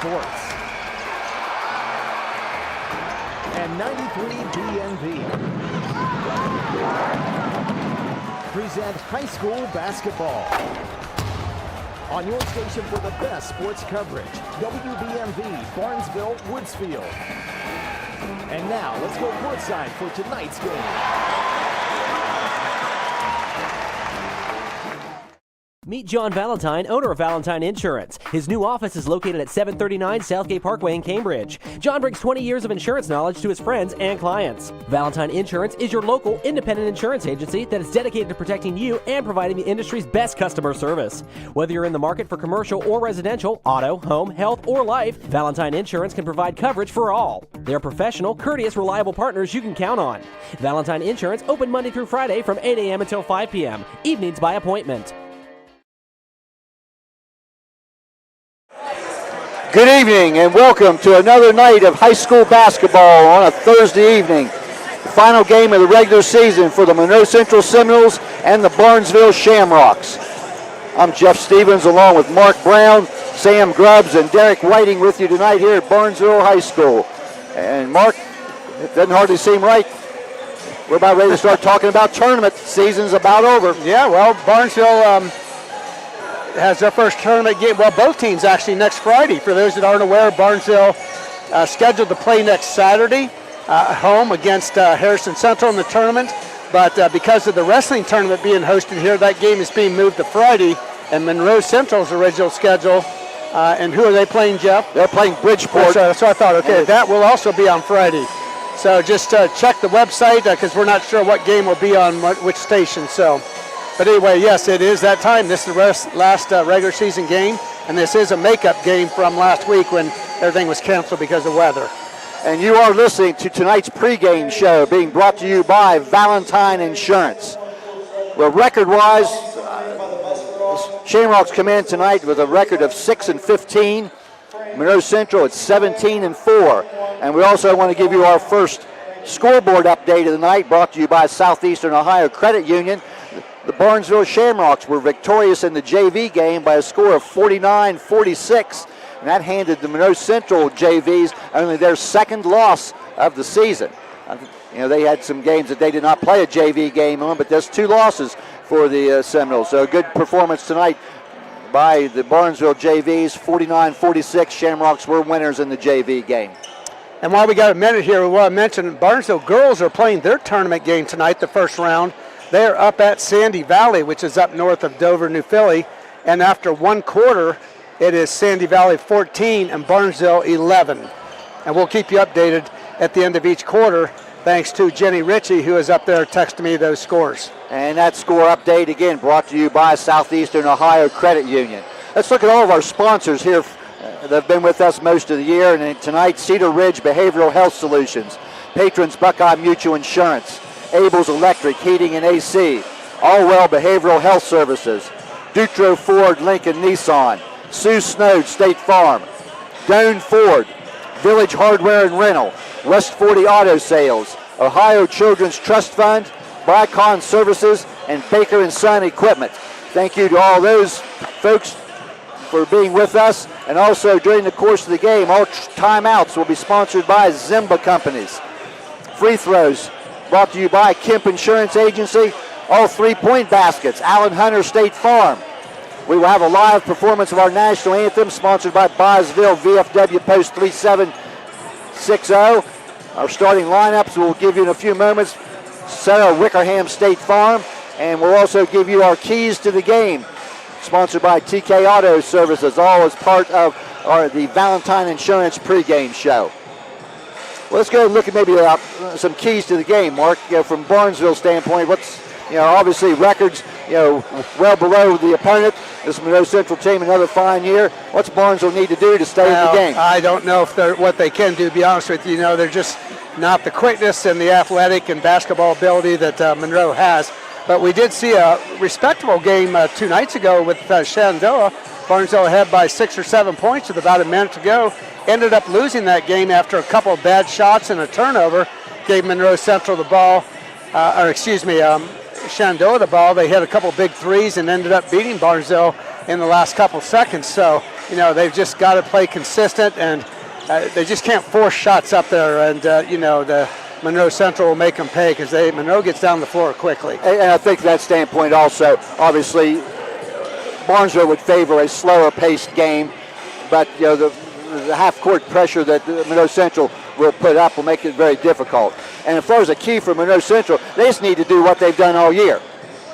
Sports and 93BNV present high school basketball. On your station for the best sports coverage, WBNV, Barnesville, Woodsfield. And now, let's go courtside for tonight's game. Meet John Valentine, owner of Valentine Insurance. His new office is located at 739 Southgate Parkway in Cambridge. John brings 20 years of insurance knowledge to his friends and clients. Valentine Insurance is your local independent insurance agency that is dedicated to protecting you and providing the industry's best customer service. Whether you're in the market for commercial or residential, auto, home, health, or life, Valentine Insurance can provide coverage for all. They're professional, courteous, reliable partners you can count on. Valentine Insurance open Monday through Friday from 8 a.m. until 5 p.m. Evenings by appointment. Good evening and welcome to another night of high school basketball on a Thursday evening. The final game of the regular season for the Monroe Central Seminoles and the Barnesville Shamrocks. I'm Jeff Stevens along with Mark Brown, Sam Grubbs, and Derek Whiting with you tonight here at Barnesville High School. And Mark, it doesn't hardly seem right. We're about ready to start talking about tournament. Season's about over. Yeah, well, Barnesville has their first tournament game. Well, both teams actually next Friday. For those that aren't aware, Barnesville scheduled to play next Saturday home against Harrison Central in the tournament. But because of the wrestling tournament being hosted here, that game is being moved to Friday. And Monroe Central's original schedule. And who are they playing, Jeff? They're playing Bridgeport. So I thought, okay, that will also be on Friday. So just check the website because we're not sure what game will be on which station. But anyway, yes, it is that time. This is the last regular season game, and this is a makeup game from last week when everything was canceled because of weather. And you are listening to tonight's pregame show being brought to you by Valentine Insurance. Well, record-wise, Shamrocks come in tonight with a record of 6-15. Monroe Central at 17-4. And we also want to give you our first scoreboard update of the night brought to you by Southeastern Ohio Credit Union. The Barnesville Shamrocks were victorious in the JV game by a score of 49-46, and that handed the Monroe Central JVs only their second loss of the season. You know, they had some games that they did not play a JV game on, but there's two losses for the Seminoles. So a good performance tonight by the Barnesville JVs, 49-46. Shamrocks were winners in the JV game. And while we got a minute here, we want to mention Barnesville girls are playing their tournament game tonight, the first round. They're up at Sandy Valley, which is up north of Dover, New Philly. And after one quarter, it is Sandy Valley 14 and Barnesville 11. And we'll keep you updated at the end of each quarter, thanks to Jenny Ritchie, who is up there texting me those scores. And that score update, again, brought to you by Southeastern Ohio Credit Union. Let's look at all of our sponsors here that have been with us most of the year. And tonight, Cedar Ridge Behavioral Health Solutions, Patrons Buckeye Mutual Insurance, Abel's Electric Heating and AC, Allwell Behavioral Health Services, Dutro Ford Lincoln Nissan, Sue Snowd State Farm, Doane Ford, Village Hardware and Rental, West 40 Auto Sales, Ohio Children's Trust Fund, Bicon Services, and Baker & Son Equipment. Thank you to all those folks for being with us. And also during the course of the game, all timeouts will be sponsored by Zimba Companies. Free throws brought to you by Kemp Insurance Agency. All three-point baskets, Allen Hunter State Farm. We will have a live performance of our national anthem sponsored by Bosville VFW Post 3760. Our starting lineups we'll give you in a few moments. Sarah Wickerham State Farm. And we'll also give you our keys to the game sponsored by TK Auto Services, all as part of the Valentine Insurance pregame show. Well, let's go and look at maybe some keys to the game, Mark. From Barnesville's standpoint, what's, obviously records, well below the opponent. This Monroe Central team, another fine year. What's Barnesville need to do to stay in the game? I don't know if what they can do, to be honest with you. They're just not the quickness and the athletic and basketball ability that Monroe has. But we did see a respectable game 2 nights ago with Shenandoah. Barnesville ahead by 6 or 7 points with about a minute to go. Ended up losing that game after a couple of bad shots and a turnover. Gave Monroe Central the ball, Shenandoah the ball. They hit a couple big threes and ended up beating Barnesville in the last couple seconds. So they've just got to play consistent, and they just can't force shots up there. And the Monroe Central will make them pay because Monroe gets down the floor quickly. And I think that standpoint also, obviously, Barnesville would favor a slower paced game, but the half-court pressure that Monroe Central will put up will make it very difficult. And if there's a key for Monroe Central, they just need to do what they've done all year.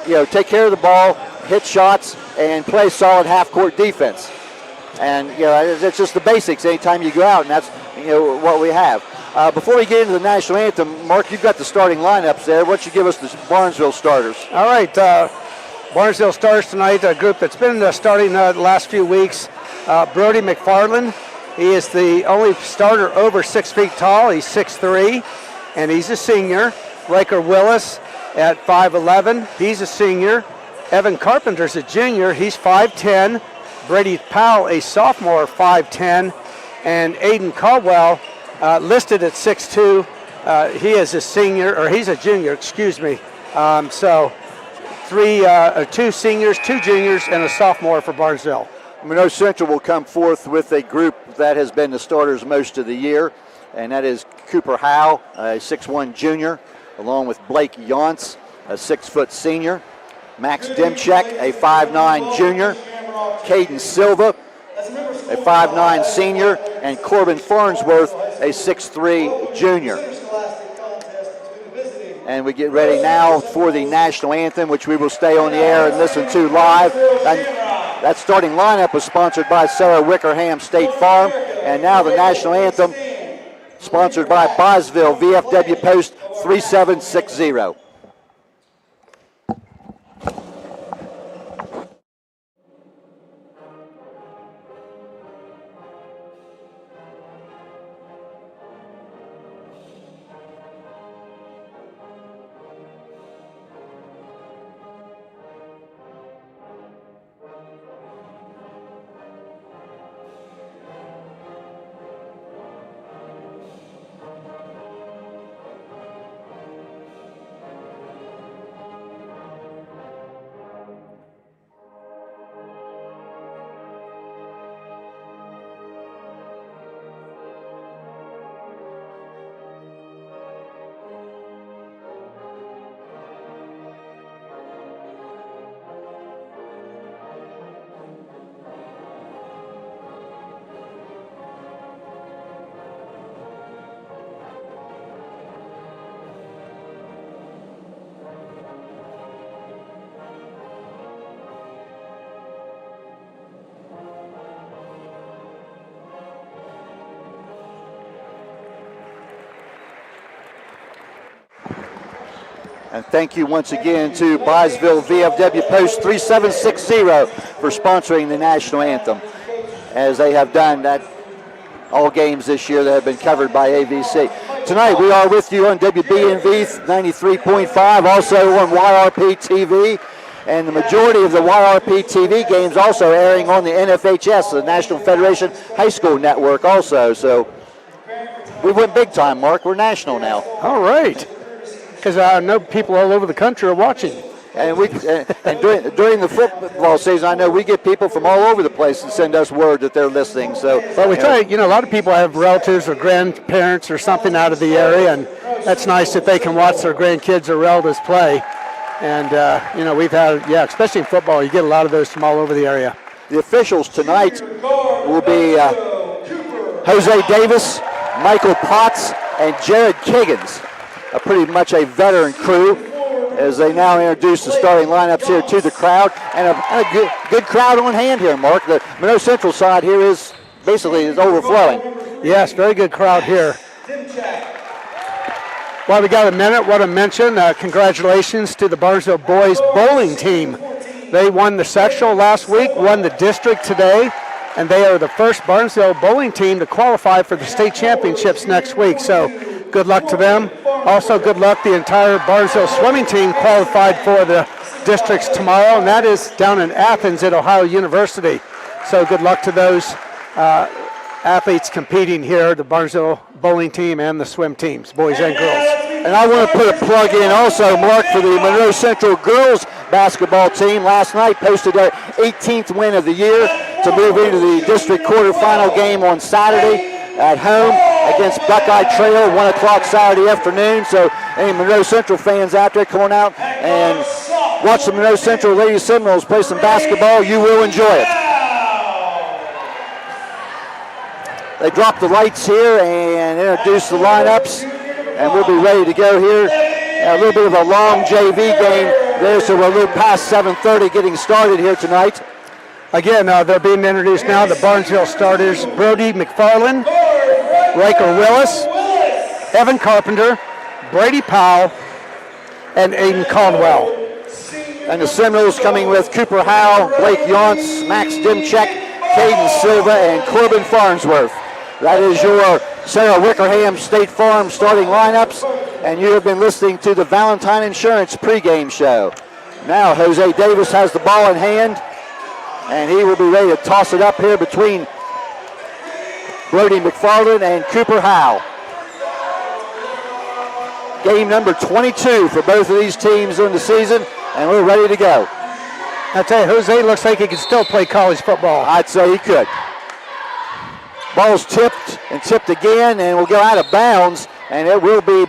Take care of the ball, hit shots, and play solid half-court defense. And it's just the basics anytime you go out, and that's what we have. Before we get into the national anthem, Mark, you've got the starting lineups there. Why don't you give us the Barnesville starters? All right, Barnesville starters tonight, a group that's been starting the last few weeks. Brody McFarland, he is the only starter over 6 feet tall. He's 6'3", and he's a senior. Riker Willis at 5'11", he's a senior. Evan Carpenter's a junior, he's 5'10". Brady Powell, a sophomore, 5'10", and Aiden Caldwell, listed at 6'2". He is a senior, or he's a junior, excuse me. So two seniors, 2 juniors, and a sophomore for Barnesville. Monroe Central will come forth with a group that has been the starters most of the year, and that is Cooper Howe, a 6'1" junior, along with Blake Yonce, a 6-foot senior, Max Demchek, a 5'9" junior, Caden Silva, a 5'9" senior, and Corbin Farnsworth, a 6'3" junior. And we get ready now for the national anthem, which we will stay on the air and listen to live. And that starting lineup was sponsored by Sarah Wickerham State Farm. And now the national anthem, sponsored by Bosville, VFW Post 3760. And thank you once again to Bosville VFW Post 3760 for sponsoring the national anthem, as they have done that all games this year that have been covered by AVC. Tonight we are with you on WBNV 93.5, also on YRPtv, and the majority of the YRPtv games also airing on the NFHS, the National Federation High School Network also. So we went big time, Mark. We're national now. All right. Because I know people all over the country are watching. And during the football season, I know we get people from all over the place that send us word that they're listening. So, well, we try. A lot of people have relatives or grandparents or something out of the area, and that's nice that they can watch their grandkids or relatives play. And we've had, especially in football, you get a lot of those from all over the area. The officials tonight will be Jose Davis, Michael Potts, and Jared Kiggins. Pretty much a veteran crew as they now introduce the starting lineups here to the crowd, and a good crowd on hand here, Mark. The Monroe Central side here is overflowing. Yes, very good crowd here. Well, we got a minute. Want to mention congratulations to the Barnesville boys bowling team. They won the sectional last week, won the district today, and they are the first Barnesville bowling team to qualify for the state championships next week. So good luck to them. Also, good luck the entire Barnesville swimming team qualified for the districts tomorrow, and that is down in Athens at Ohio University. So good luck to those athletes competing here, the Barnesville bowling team and the swim teams, boys and girls. And I want to put a plug in also, Mark, for the Monroe Central girls basketball team. Last night posted their 18th win of the year. to move into the district quarterfinal game on Saturday at home against Buckeye Trail, 1 o'clock Saturday afternoon. So any Monroe Central fans out there, come on out and watch the Monroe Central Lady Seminoles play some basketball. You will enjoy it. They drop the lights here and introduce the lineups, and we'll be ready to go here. A little bit of a long JV game there, so we're a little past 7:30 getting started here tonight. Again, they're being introduced now, the Barnesville starters: Brody McFarland, Riker Willis, Evan Carpenter, Brady Powell, and Aiden Caldwell. And the Seminoles coming with Cooper Howe, Blake Yonts, Max Dimchek, Caden Silva, and Corbin Farnsworth. That is your Sarah Wickerham State Farm starting lineups, and you have been listening to the Valentine Insurance pregame show. Now Jose Davis has the ball in hand, and he will be ready to toss it up here between Brody McFarland and Cooper Howe. Game number 22 for both of these teams in the season, and we're ready to go. I tell you, Jose looks like he can still play college football. I'd say he could. Ball's tipped and tipped again, and will go out of bounds, and it will be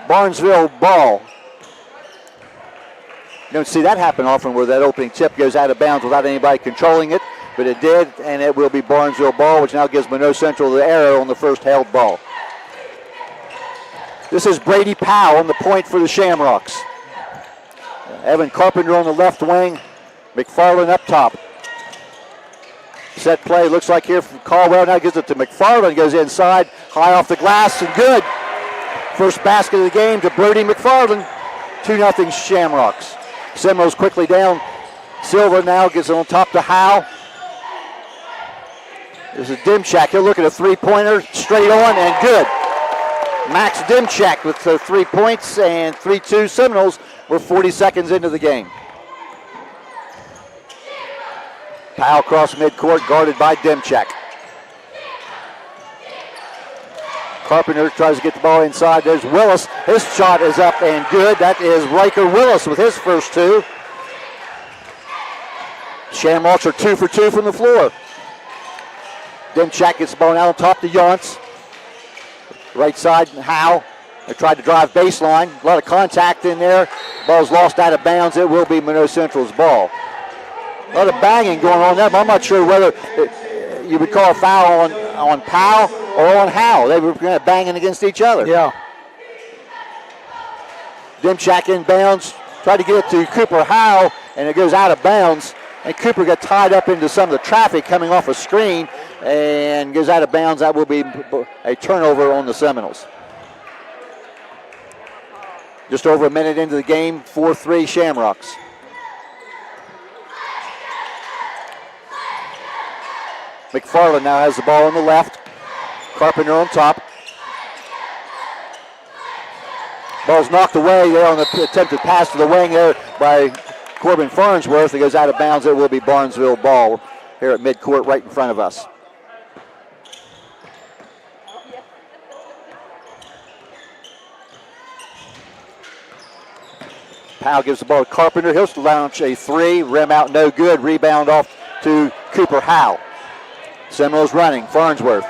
Barnesville ball. You don't see that happen often, where that opening tip goes out of bounds without anybody controlling it, but it did, and it will be Barnesville ball, which now gives Monroe Central the arrow on the first held ball. This is Brady Powell on the point for the Shamrocks. Evan Carpenter on the left wing, McFarland up top. Set play, looks like here from Caldwell, now gives it to McFarland, goes inside, high off the glass, and good. First basket of the game to Brody McFarland, 2-0 Shamrocks. Seminoles quickly down. Silva now gets it on top to Howe. This is Dimchak, he'll look at a three-pointer, straight on and good. Max Dimchak with the 3 points, and 3-2 Seminoles. We're 40 seconds into the game. Powell across midcourt, guarded by Dimchak. Carpenter tries to get the ball inside. There's Willis. His shot is up and good. That is Riker Willis with his first two. Shamrocks are 2 for 2 from the floor. Dimchak gets the ball now on top to Yonts. Right side, Howe. They tried to drive baseline. A lot of contact in there. Ball's lost out of bounds. It will be Monroe Central's ball. A lot of banging going on there, but I'm not sure whether you would call a foul on Powell or on Howe. They were banging against each other. Yeah. Dimchak inbounds, tried to get it to Cooper Howe, and it goes out of bounds. And Cooper got tied up into some of the traffic coming off a screen and goes out of bounds. That will be a turnover on the Seminoles. Just over a minute into the game, 4-3 Shamrocks. McFarland now has the ball on the left. Carpenter on top. Ball's knocked away there on the attempted pass to the wing there by Corbin Farnsworth. It goes out of bounds. It will be Barnesville ball here at midcourt right in front of us. Powell gives the ball to Carpenter. He'll launch a three. Rim out, no good. Rebound off to Cooper Howe. Seminoles running. Farnsworth.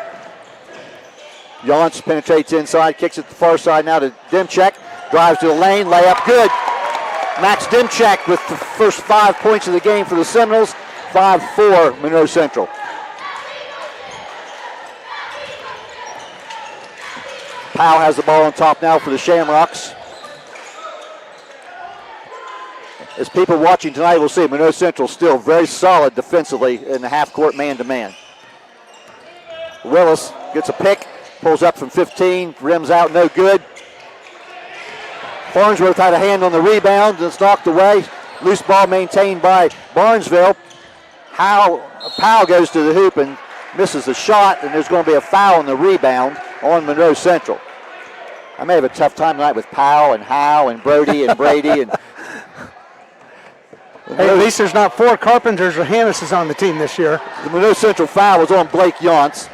Yonts penetrates inside, kicks it to the far side now to Dimchak. Drives to the lane, layup good. Max Dimchak with the first 5 points of the game for the Seminoles. 5-4 Monroe Central. Powell has the ball on top now for the Shamrocks. As people watching tonight will see, Monroe Central still very solid defensively in the half-court man-to-man. Willis gets a pick, pulls up from 15, rims out, no good. Farnsworth had a hand on the rebound, and it's knocked away. Loose ball maintained by Barnesville. Powell goes to the hoop and misses the shot, and there's going to be a foul on the rebound on Monroe Central. I may have a tough time tonight with Powell and Howe and Brody and Brady. And hey, at least there's not 4 Carpenters or Hannes's on the team this year. The Monroe Central foul was on Blake Yonts,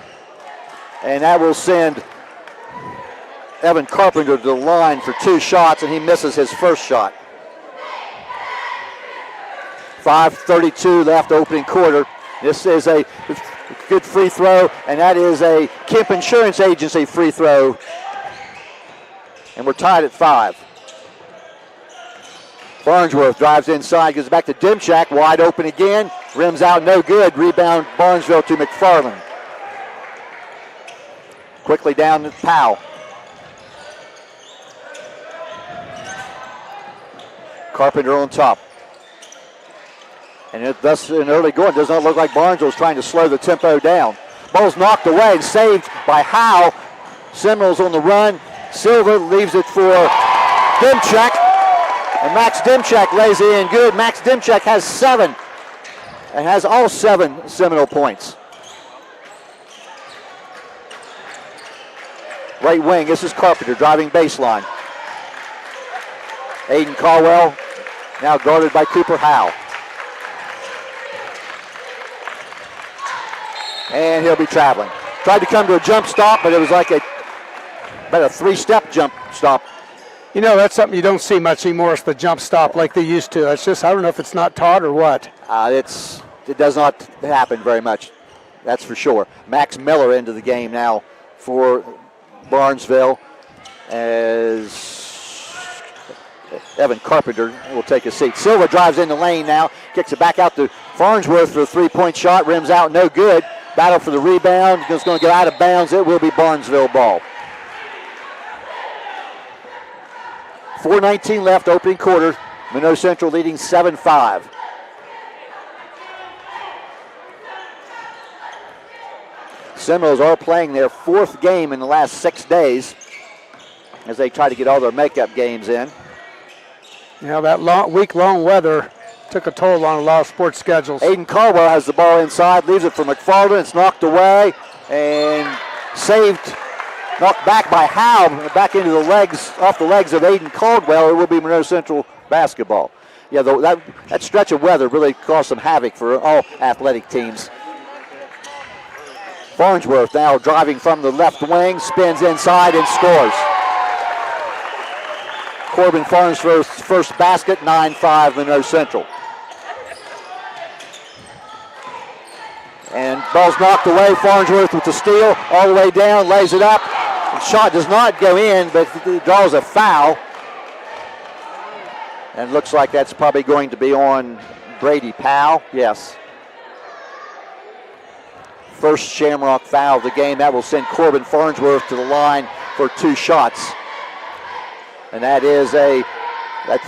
and that will send Evan Carpenter to the line for 2 shots, and he misses his first shot. 5:32 left, opening quarter. This is a good free throw, and that is a Kemp Insurance Agency free throw. And we're tied at 5. Farnsworth drives inside, goes back to Dimchak, wide open again. Rims out, no good. Rebound Barnesville to McFarland. Quickly down to Powell. Carpenter on top. And thus an early going. Does not look like Barnesville's trying to slow the tempo down. Ball's knocked away and saved by Howe. Seminoles on the run. Silva leaves it for Dimchak. And Max Dimchak lays it in good. Max Dimchak has 7. And has all 7 Seminole points. Right wing, this is Carpenter driving baseline. Aiden Caldwell now guarded by Cooper Howe. And he'll be traveling. Tried to come to a jump stop, but it was like about a 3-step jump stop. You know, that's something you don't see much anymore, it's the jump stop like they used to. It's just, I don't know if it's not taught or what. It does not happen very much, that's for sure. Max Miller into the game now for Barnesville as Evan Carpenter will take a seat. Silva drives in the lane now, kicks it back out to Farnsworth for a 3-point shot, rims out, no good. Battle for the rebound, it's going to go out of bounds. It will be Barnesville ball. 4:19 left, opening quarter. Monroe Central leading 7-5. Seminoles are playing their 4th game in the last 6 days as they try to get all their makeup games in. You know, that week-long weather took a toll on a lot of sports schedules. Aiden Caldwell has the ball inside, leaves it for McFarland. It's knocked away and saved, knocked back by Howe, back into the legs, off the legs of Aiden Caldwell. It will be Monroe Central basketball. Yeah, that stretch of weather really caused some havoc for all athletic teams. Farnsworth now driving from the left wing, spins inside and scores. Corbin Farnsworth's first basket, 9-5 Monroe Central. And ball's knocked away. Farnsworth with the steal, all the way down, lays it up. The shot does not go in, but it draws a foul. And looks like that's probably going to be on Brady Powell. Yes. First Shamrock foul of the game. That will send Corbin Farnsworth to the line for 2 shots. And that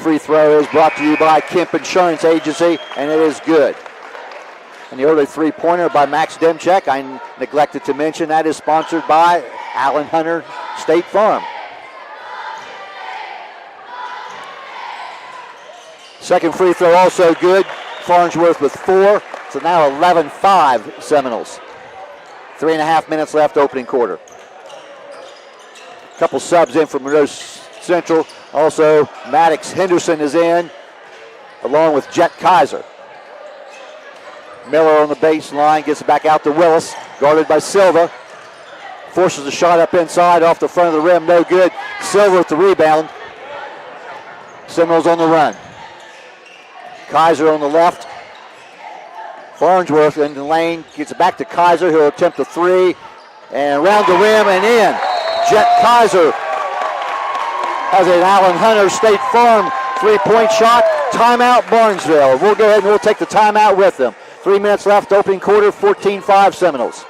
free throw is brought to you by Kemp Insurance Agency, and it is good. And the early 3-pointer by Max Dimchak, I neglected to mention, that is sponsored by Allen Hunter State Farm. Second free throw also good. Farnsworth with 4. So now 11-5 Seminoles. 3.5 minutes left, opening quarter. Couple subs in from Monroe Central. Also, Maddox Henderson is in, along with Jet Kaiser. Miller on the baseline, gets it back out to Willis, guarded by Silva. Forces a shot up inside, off the front of the rim, no good. Silva with the rebound. Seminoles on the run. Kaiser on the left. Farnsworth in the lane, gets it back to Kaiser, who'll attempt a 3. And around the rim and in. Jet Kaiser has an Allen Hunter State Farm 3-point shot. Timeout Barnesville. We'll go ahead and we'll take the timeout with them. 3 minutes left, opening quarter, 14-5 Seminoles.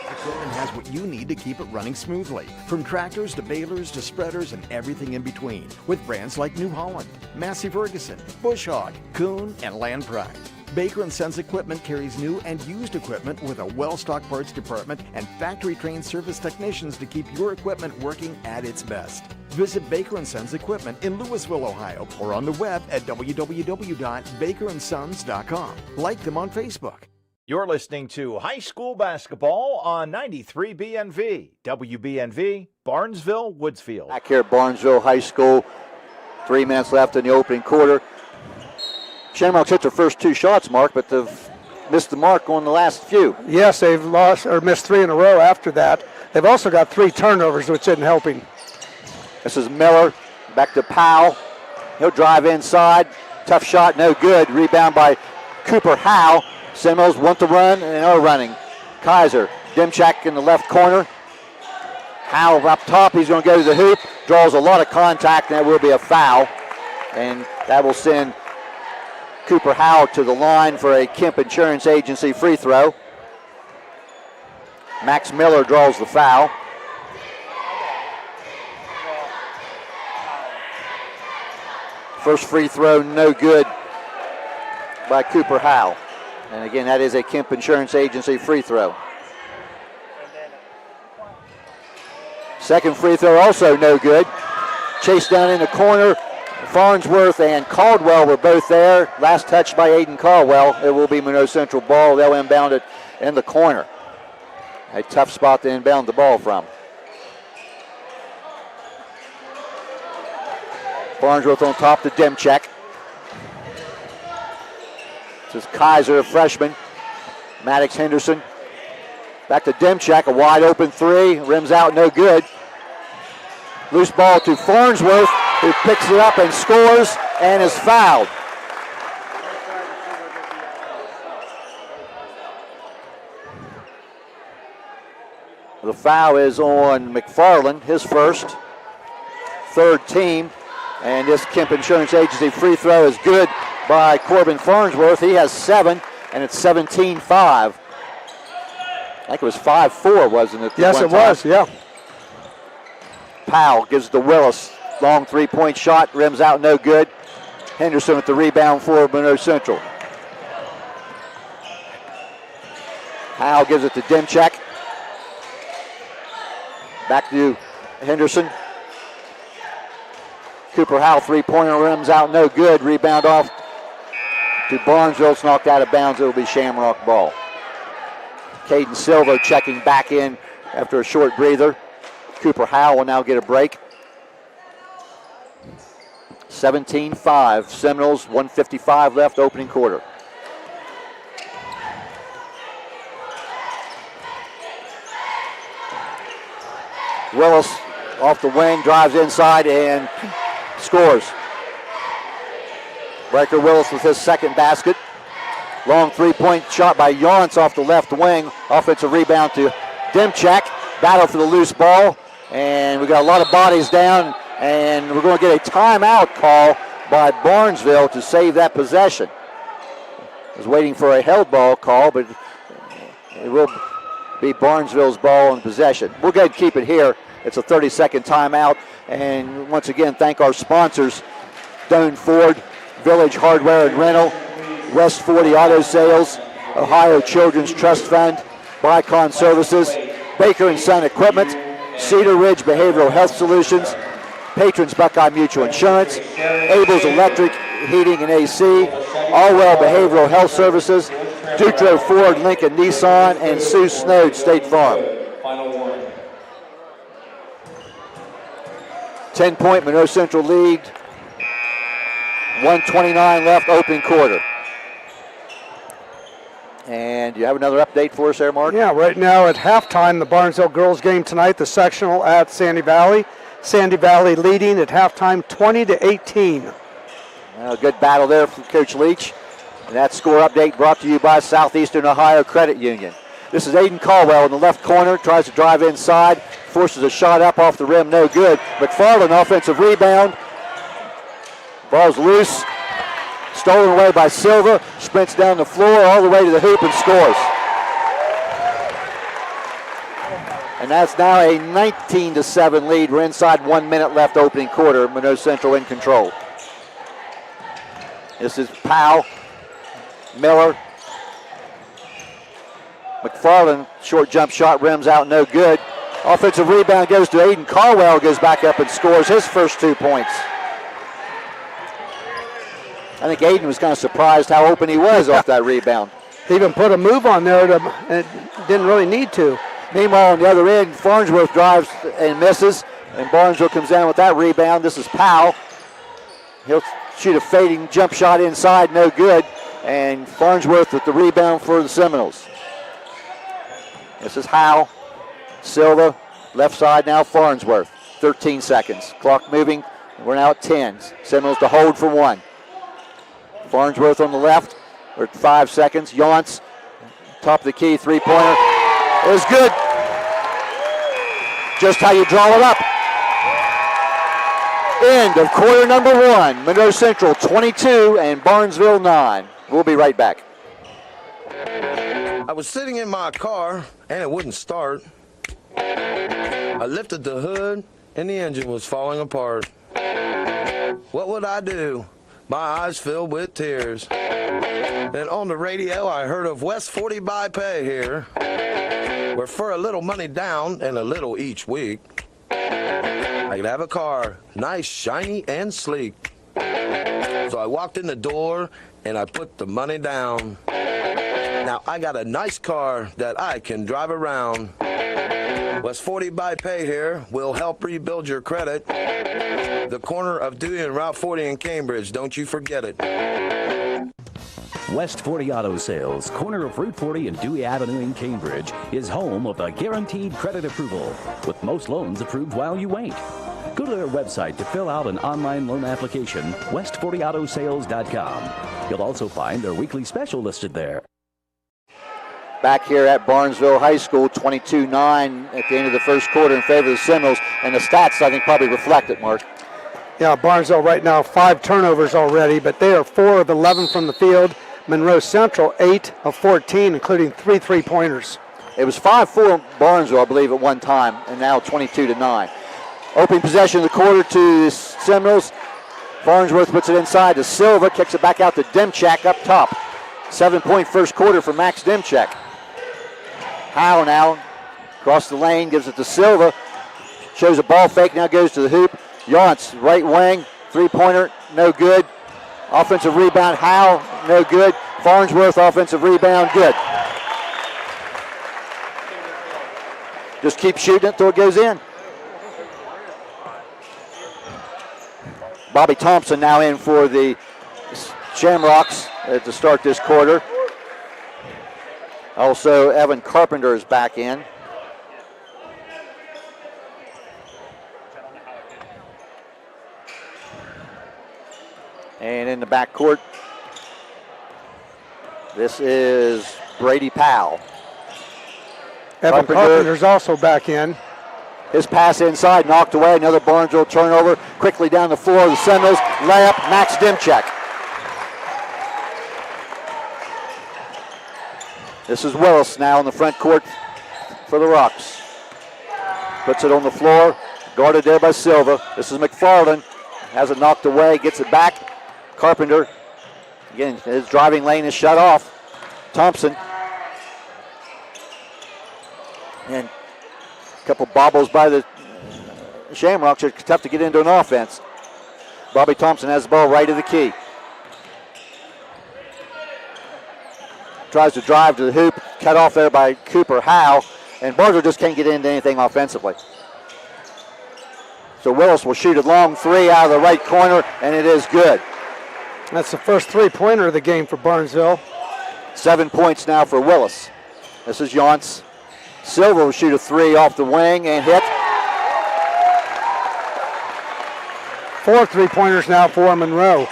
Equipment has what you need to keep it running smoothly. From tractors to balers to spreaders and everything in between. With brands like New Holland, Massey Ferguson, Bush Hog, Kuhn, and Land Pride. Baker & Sons Equipment carries new and used equipment with a well-stocked parts department and factory-trained service technicians to keep your equipment working at its best. Visit Baker & Sons Equipment in Louisville, Ohio, or on the web at www.bakerandsons.com. Like them on Facebook. You're listening to high school basketball on 93 BNV, WBNV, Barnesville, Woodsfield. Back here at Barnesville High School, 3 minutes left in the opening quarter. Shamrocks hit their first 2 shots, Mark, but they've missed the mark on the last few. Yes, they've lost or missed 3 in a row after that. They've also got 3 turnovers, which isn't helping. This is Miller, back to Powell. He'll drive inside. Tough shot, no good. Rebound by Cooper Howe. Seminoles want to run and are running. Kaiser, Demchak in the left corner. Howell up top, he's going to go to the hoop, draws a lot of contact, and that will be a foul. And that will send Cooper Howell to the line for a Kemp Insurance Agency free throw. Max Miller draws the foul. First free throw, no good by Cooper Howell. And again, that is a Kemp Insurance Agency free throw. Second free throw, also no good. Chased down in the corner. Farnsworth and Caldwell were both there. Last touch by Aiden Caldwell. It will be Monroe Central ball. They'll inbound it in the corner. A tough spot to inbound the ball from. Farnsworth on top to Demchak. This is Kaiser, a freshman. Maddox Henderson. Back to Demchak, a wide open three. Rims out, no good. Loose ball to Farnsworth, who picks it up and scores and is fouled. The foul is on McFarland, his first, third team. And this Kemp Insurance Agency free throw is good by Corbin Farnsworth. He has 7, and it's 17-5. I think it was 5-4, wasn't it? Yes, it was, yeah. Powell gives it to Willis. Long three-point shot, rims out, no good. Henderson with the rebound for Monroe Central. Powell gives it to Demchak. Back to Henderson. Cooper Howell, three-pointer, rims out, no good. Rebound off to Barnesville. It's knocked out of bounds. It will be Shamrock ball. Caden Silva checking back in after a short breather. Cooper Howell will now get a break. 17-5. Seminoles, 1:55 left, opening quarter. Willis off the wing, drives inside and scores. Breaker Willis with his second basket. Long three-point shot by Yonts off the left wing. Offensive rebound to Demchak. Battle for the loose ball. And we got a lot of bodies down. And we're going to get a timeout call by Barnesville to save that possession. I was waiting for a held ball call, but it will be Barnesville's ball in possession. We'll go ahead and keep it here. It's a 30-second timeout. And once again, thank our sponsors, Doane Ford, Village Hardware and Rental, West 40 Auto Sales, Ohio Children's Trust Fund, Bicon Services, Baker & Son Equipment, Cedar Ridge Behavioral Health Solutions, Patrons Buckeye Mutual Insurance, Abel's Electric Heating and AC, Allwell Behavioral Health Services, Dutro Ford, Lincoln Nissan, and Sue Snowd State Farm. 10-point Monroe Central lead. 1:29 left, opening quarter. And you have another update for us there, Mark? Yeah, right now at halftime, the Barnesville girls game tonight, the sectional at Sandy Valley. Sandy Valley leading at halftime 20-18. Well, good battle there from Coach Leach. And that score update brought to you by Southeastern Ohio Credit Union. This is Aiden Caldwell in the left corner, tries to drive inside, forces a shot up off the rim, no good. McFarland, offensive rebound. Ball's loose, stolen away by Silva, sprints down the floor all the way to the hoop and scores. And that's now a 19-7 lead. We're inside 1 minute left, opening quarter. Monroe Central in control. This is Powell, Miller. McFarland, short jump shot, rims out, no good. Offensive rebound goes to Aiden Caldwell, goes back up and scores his first 2 points. I think Aiden was kind of surprised how open he was off that rebound. He even put a move on there, and didn't really need to. Meanwhile, on the other end, Farnsworth drives and misses, and Barnesville comes down with that rebound. This is Powell. He'll shoot a fading jump shot inside, no good, and Farnsworth with the rebound for the Seminoles. This is Howell, Silva, left side now Farnsworth. 13 seconds. Clock moving. We're now at 10. Seminoles to hold for 1. Farnsworth on the left. We're at 5 seconds. Yonts Top of the key, three-pointer is good. Just how you draw it up. End of quarter number 1. Monroe Central 22 and Barnesville 9. We'll be right back. I was sitting in my car and it wouldn't start. I lifted the hood and the engine was falling apart. What would I do? My eyes filled with tears. Then on the radio I heard of West 40 by Pay here, where for a little money down and a little each week, I could have a car, nice, shiny, and sleek. So I walked in the door and I put the money down. Now I got a nice car that I can drive around. West 40 by Pay here will help rebuild your credit. The corner of Dewey and Route 40 in Cambridge, don't you forget it. West 40 Auto Sales, corner of Route 40 and Dewey Avenue in Cambridge, is home of the guaranteed credit approval, with most loans approved while you wait. Go to their website to fill out an online loan application, west40autosales.com. You'll also find their weekly special listed there. Back here at Barnesville High School, 22-9 at the end of the first quarter in favor of the Seminoles, and the stats, I think, probably reflect it, Mark. Yeah, Barnesville right now 5 turnovers already, but they are 4 of 11 from the field. Monroe Central 8 of 14, including 3 3-pointers. It was 5-4 Barnesville, I believe, at one time, and now 22-9. Opening possession of the quarter to the Seminoles. Farnsworth puts it inside to Silva, kicks it back out to Demchak up top. 7-point first quarter for Max Demchak. Howe now across the lane, gives it to Silva. Shows a ball fake, now goes to the hoop. Yance, right wing, three-pointer, no good. Offensive rebound, Howe, no good. Farnsworth, offensive rebound, good. Just keep shooting it until it goes in. Bobby Thompson now in for the Shamrocks to start this quarter. Also, Evan Carpenter is back in. And in the backcourt, this is Brady Powell. Evan Carpenter's also back in. His pass inside, knocked away. Another Barnesville turnover. Quickly down the floor, the Seminoles. Layup, Max Demchak. This is Willis now in the front court for the Rocks. Puts it on the floor, guarded there by Silva. This is McFarland. Has it knocked away, gets it back. Carpenter, again, his driving lane is shut off. Thompson. And a couple bobbles by the Shamrocks are tough to get into an offense. Bobby Thompson has the ball right of the key. Tries to drive to the hoop, cut off there by Cooper Howe, and Barger just can't get into anything offensively. So Willis will shoot a long three out of the right corner, and it is good. That's the first 3-pointer of the game for Barnesville. 7 points now for Willis. This is Yance. Silva will shoot a three off the wing and hit. 4 3-pointers now for Monroe.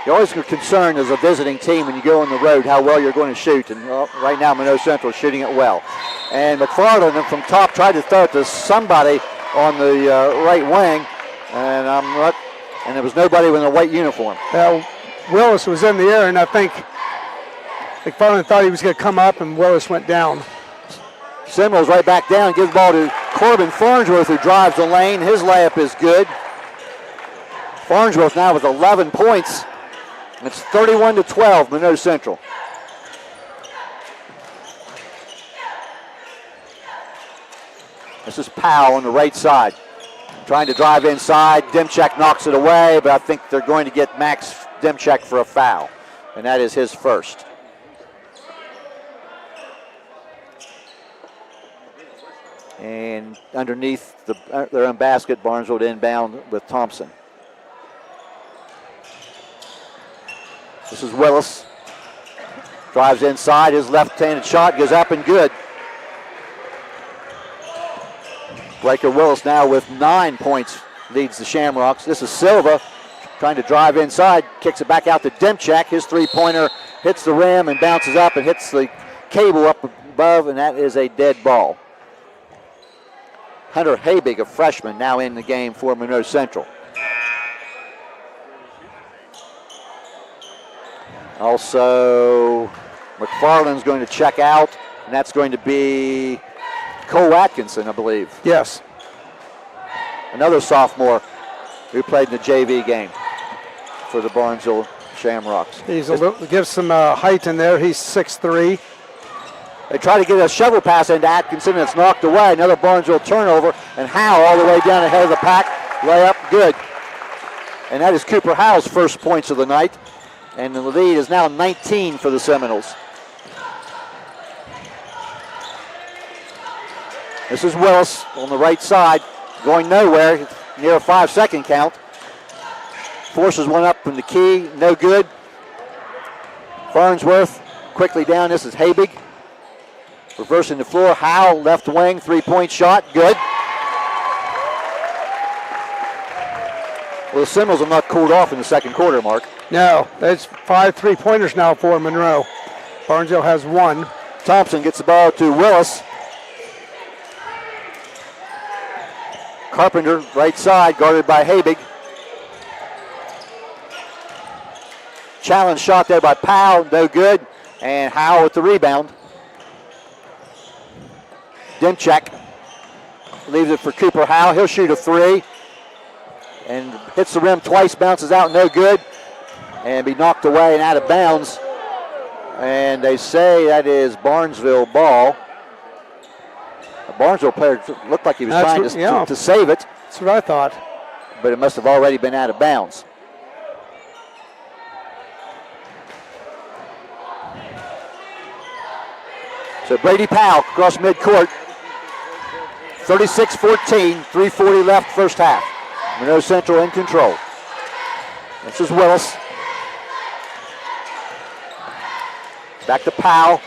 You're always concerned as a visiting team when you go on the road how well you're going to shoot, and right now Monroe Central is shooting it well. And McFarland from top tried to throw it to somebody on the right wing, and there was nobody with a white uniform. Willis was in the air, and I think McFarland thought he was going to come up, and Willis went down. Seminoles right back down, gives the ball to Corbin Farnsworth, who drives the lane. His layup is good. Farnsworth now with 11 points. It's 31-12, Monroe Central. This is Powell on the right side. Trying to drive inside. Demchak knocks it away, but I think they're going to get Max Demchak for a foul, and that is his first. And underneath their own basket, Barnesville inbound with Thompson. This is Willis. Drives inside. His left-handed shot goes up and good. Blake Willis now with 9 points leads the Shamrocks. This is Silva trying to drive inside. Kicks it back out to Demchak. His three-pointer hits the rim and bounces up and hits the cable up above, and that is a dead ball. Hunter Habig, a freshman, now in the game for Monroe Central. Also, McFarland's going to check out, and that's going to be Cole Atkinson, I believe. Yes. Another sophomore who played in the JV game for the Barnesville Shamrocks. Gives some height in there. He's 6'3". They try to get a shovel pass into Atkinson, and it's knocked away. Another Barnesville turnover, and Howe all the way down ahead of the pack. Layup, good. And that is Cooper Howe's first points of the night. And the lead is now 19 for the Seminoles. This is Willis on the right side, going nowhere, near a 5-second count. Forces one up from the key, no good. Farnsworth quickly down, this is Habig. Reversing the floor, Howe, left wing, 3-point shot, good. Well, the Seminoles have not cooled off in the second quarter, Mark. No, that's 5 3-pointers now for Monroe. Barnesville has 1. Thompson gets the ball to Willis. Carpenter, right side, guarded by Habig. Challenge shot there by Powell, no good. And Howe with the rebound. Dimchek leaves it for Cooper Howe. He'll shoot a 3. And hits the rim twice, bounces out, no good. And be knocked away and out of bounds. And they say that is Barnesville ball. A Barnesville player looked like he was trying to save it. That's what I thought. But it must have already been out of bounds. So Brady Powell across midcourt. 36-14, 3:40 left first half. Monroe Central in control. This is Willis. Back to Powell.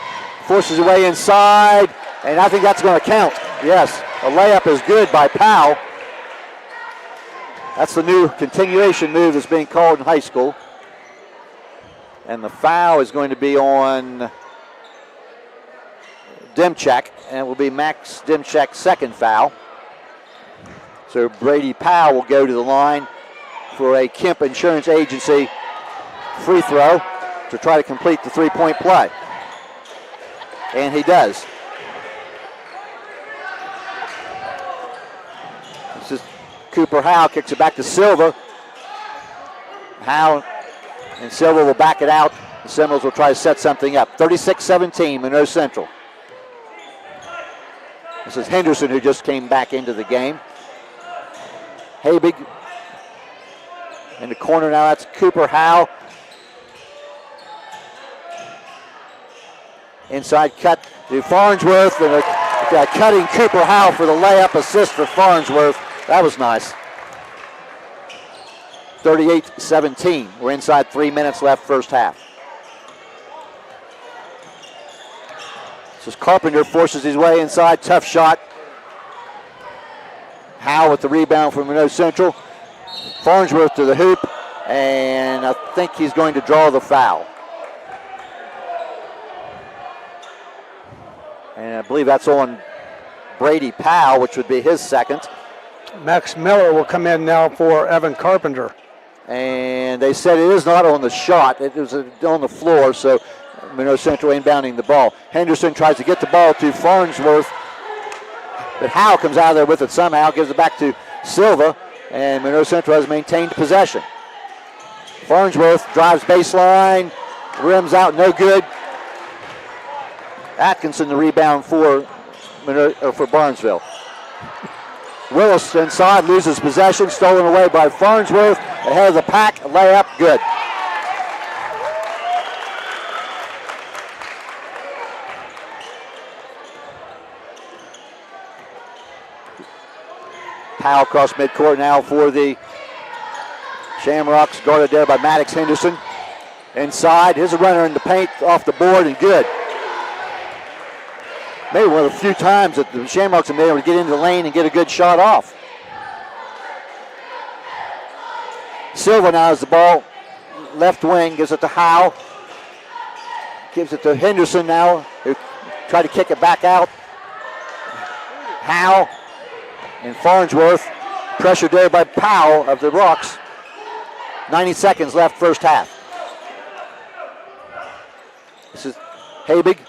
Forces his way inside, and I think that's going to count. Yes, a layup is good by Powell. That's the new continuation move that's being called in high school. And the foul is going to be on Dimchek, and it will be Max Dimchek's second foul. So Brady Powell will go to the line for a Kemp Insurance Agency free throw to try to complete the 3-point play. And he does. This is Cooper Howe, kicks it back to Silva. Howe and Silva will back it out. The Seminoles will try to set something up. 36-17, Monroe Central. This is Henderson, who just came back into the game. Habig in the corner now, that's Cooper Howe. Inside cut to Farnsworth, and a cutting Cooper Howe for the layup assist for Farnsworth. That was nice. 38-17. We're inside 3 minutes left first half. This is Carpenter, forces his way inside, tough shot. Howe with the rebound from Monroe Central. Farnsworth to the hoop, and I think he's going to draw the foul. And I believe that's on Brady Powell, which would be his second. Max Miller will come in now for Evan Carpenter. And they said it is not on the shot. It was on the floor, so Monroe Central inbounding the ball. Henderson tries to get the ball to Farnsworth, but Howe comes out of there with it somehow, gives it back to Silva, and Monroe Central has maintained possession. Farnsworth drives baseline, rims out, no good. Atkinson the rebound for Barnesville. Willis inside, loses possession, stolen away by Farnsworth. Ahead of the pack, layup, good. Powell across midcourt now for the Shamrocks, guarded there by Maddox Henderson. Inside, here's a runner in the paint, off the board, and good. Maybe one of the few times that the Shamrocks have been able to get into the lane and get a good shot off. Silva now has the ball, left wing, gives it to Howe. gives it to Henderson now, who tried to kick it back out. Howe and Farnsworth, pressured there by Powell of the Rocks. 90 seconds left first half. This is Habig.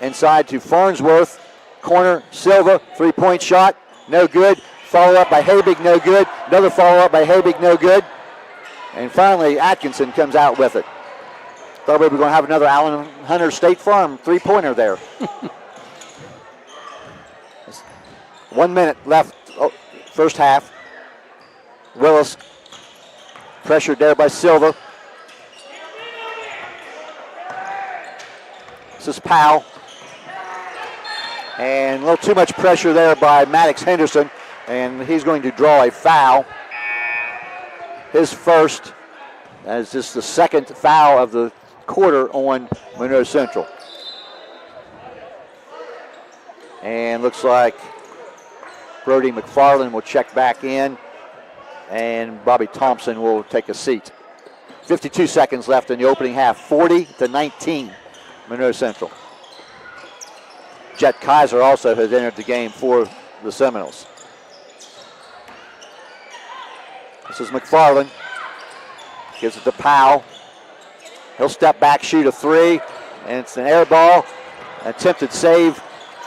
Inside to Farnsworth. Corner, Silva, three-point shot, no good. Follow up by Habig, no good. Another follow up by Habig, no good. And finally, Atkinson comes out with it. Thought we were going to have another Allen Hunter State Farm three-pointer there. 1 minute left, first half. Willis pressured there by Silva. This is Powell. And a little too much pressure there by Maddox Henderson, and he's going to draw a foul. His first, as this the second foul of the quarter on Monroe Central. And looks like Brody McFarland will check back in, and Bobby Thompson will take a seat. 52 seconds left in the opening half, 40-19, Monroe Central. Jet Kaiser also has entered the game for the Seminoles. This is McFarland. Gives it to Powell. He'll step back, shoot a three, and it's an air ball. Attempted save,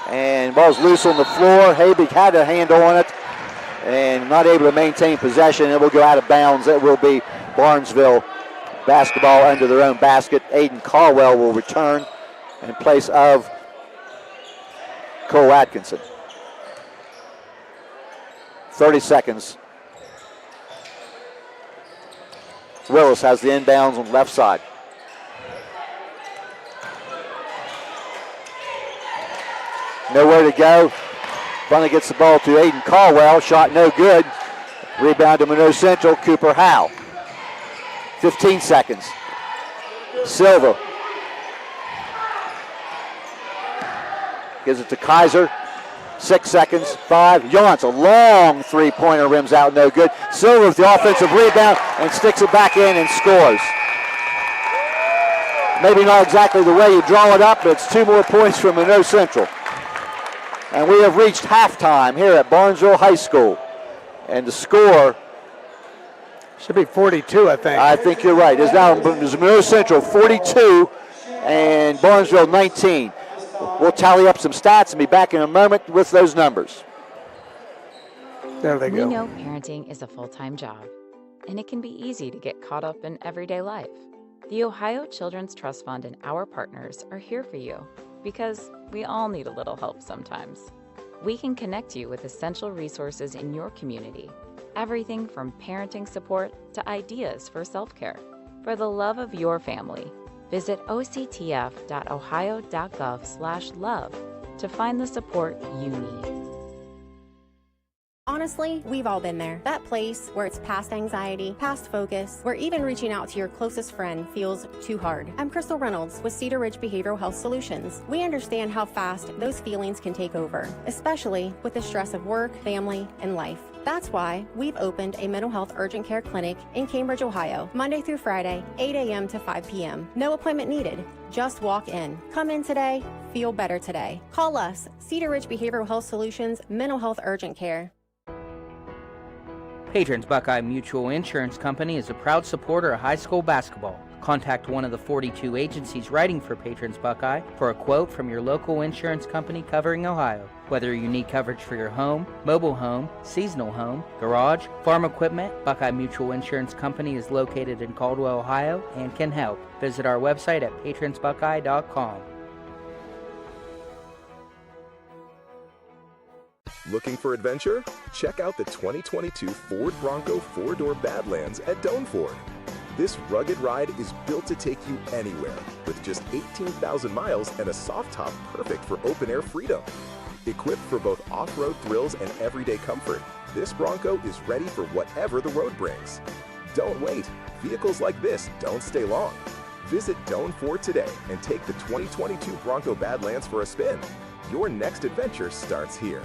and ball's loose on the floor. Habig had a handle on it, and not able to maintain possession. It will go out of bounds. It will be Barnesville basketball under their own basket. Aiden Caldwell will return in place of Cole Atkinson. 30 seconds. Willis has the inbounds on the left side. Nowhere to go. Finally gets the ball to Aiden Caldwell. Shot no good. Rebound to Monroe Central. Cooper Howe. 15 seconds. Silva. Gives it to Kaiser. 6 seconds. 5. Yance, a long three-pointer, rims out, no good. Silva with the offensive rebound and sticks it back in and scores. Maybe not exactly the way you draw it up, but it's 2 more points from Monroe Central. And we have reached halftime here at Barnesville High School. And the score should be 42, I think. I think you're right. It's now Monroe Central 42 and Barnesville 19. We'll tally up some stats and be back in a moment with those numbers. There they go. We know parenting is a full-time job, and it can be easy to get caught up in everyday life. The Ohio Children's Trust Fund and our partners are here for you because we all need a little help sometimes. We can connect you with essential resources in your community, everything from parenting support to ideas for self-care. For the love of your family, visit octf.ohio.gov/love to find the support you need. Honestly, we've all been there. That place where it's past anxiety, past focus, where even reaching out to your closest friend feels too hard. I'm Crystal Reynolds with Cedar Ridge Behavioral Health Solutions. We understand how fast those feelings can take over, especially with the stress of work, family, and life. That's why we've opened a mental health urgent care clinic in Cambridge, Ohio, Monday through Friday, 8 a.m. to 5 p.m. No appointment needed. Just walk in. Come in today. Feel better today. Call us, Cedar Ridge Behavioral Health Solutions Mental Health Urgent Care. Patrons Buckeye Mutual Insurance Company is a proud supporter of high school basketball. Contact one of the 42 agencies writing for Patrons Buckeye for a quote from your local insurance company covering Ohio. Whether you need coverage for your home, mobile home, seasonal home, garage, farm equipment, Buckeye Mutual Insurance Company is located in Caldwell, Ohio, and can help. Visit our website at patronsbuckeye.com. Looking for adventure? Check out the 2022 Ford Bronco 4-door Badlands at Doane Ford. This rugged ride is built to take you anywhere with just 18,000 miles and a soft top perfect for open-air freedom. Equipped for both off-road thrills and everyday comfort, this Bronco is ready for whatever the road brings. Don't wait. Vehicles like this don't stay long. Visit Doane Ford today and take the 2022 Bronco Badlands for a spin. Your next adventure starts here.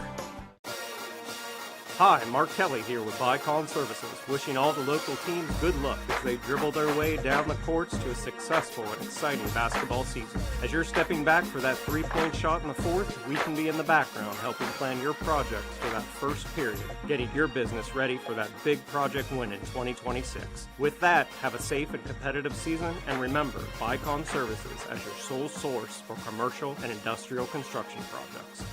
Hi, Mark Kelly here with Bicon Services, wishing all the local teams good luck as they dribble their way down the courts to a successful and exciting basketball season. As you're stepping back for that three-point shot in the fourth, we can be in the background helping plan your projects for that first period, getting your business ready for that big project win in 2026. With that, have a safe and competitive season, and remember Bicon Services as your sole source for commercial and industrial construction projects.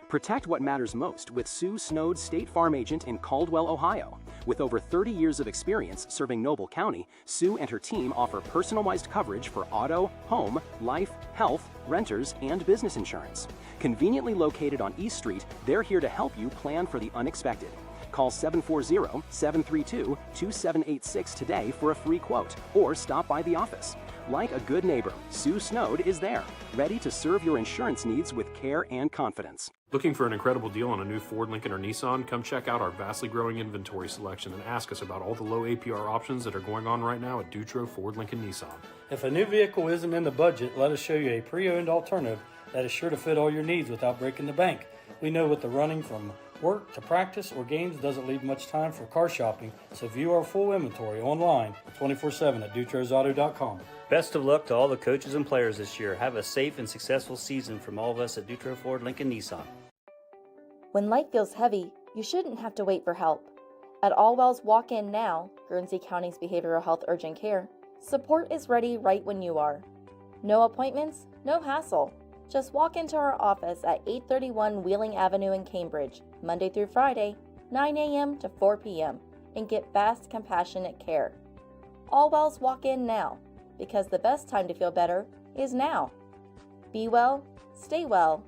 Protect what matters most with Sue Snowd, State Farm Agent in Caldwell, Ohio. With over 30 years of experience serving Noble County, Sue and her team offer personalized coverage for auto, home, life, health, renters, and business insurance. Conveniently located on East Street, they're here to help you plan for the unexpected. Call 740-732-2786 today for a free quote, or stop by the office. Like a good neighbor, Sue Snowd is there, ready to serve your insurance needs with care and confidence. Looking for an incredible deal on a new Ford, Lincoln, or Nissan? Come check out our vastly growing inventory selection and ask us about all the low APR options that are going on right now at Dutro Ford, Lincoln, Nissan. If a new vehicle isn't in the budget, let us show you a pre-owned alternative that is sure to fit all your needs without breaking the bank. We know with the running from work to practice or games doesn't leave much time for car shopping, so view our full inventory online 24/7 at dutrosauto.com. Best of luck to all the coaches and players this year. Have a safe and successful season from all of us at Dutro Ford, Lincoln, Nissan. When life feels heavy, you shouldn't have to wait for help. At Allwell's Walk In Now, Guernsey County's behavioral health urgent care, support is ready right when you are. No appointments, no hassle. Just walk into our office at 831 Wheeling Avenue in Cambridge, Monday through Friday, 9 a.m. to 4 p.m., and get fast, compassionate care. Allwell's Walk In Now, because the best time to feel better is now. Be well, stay well,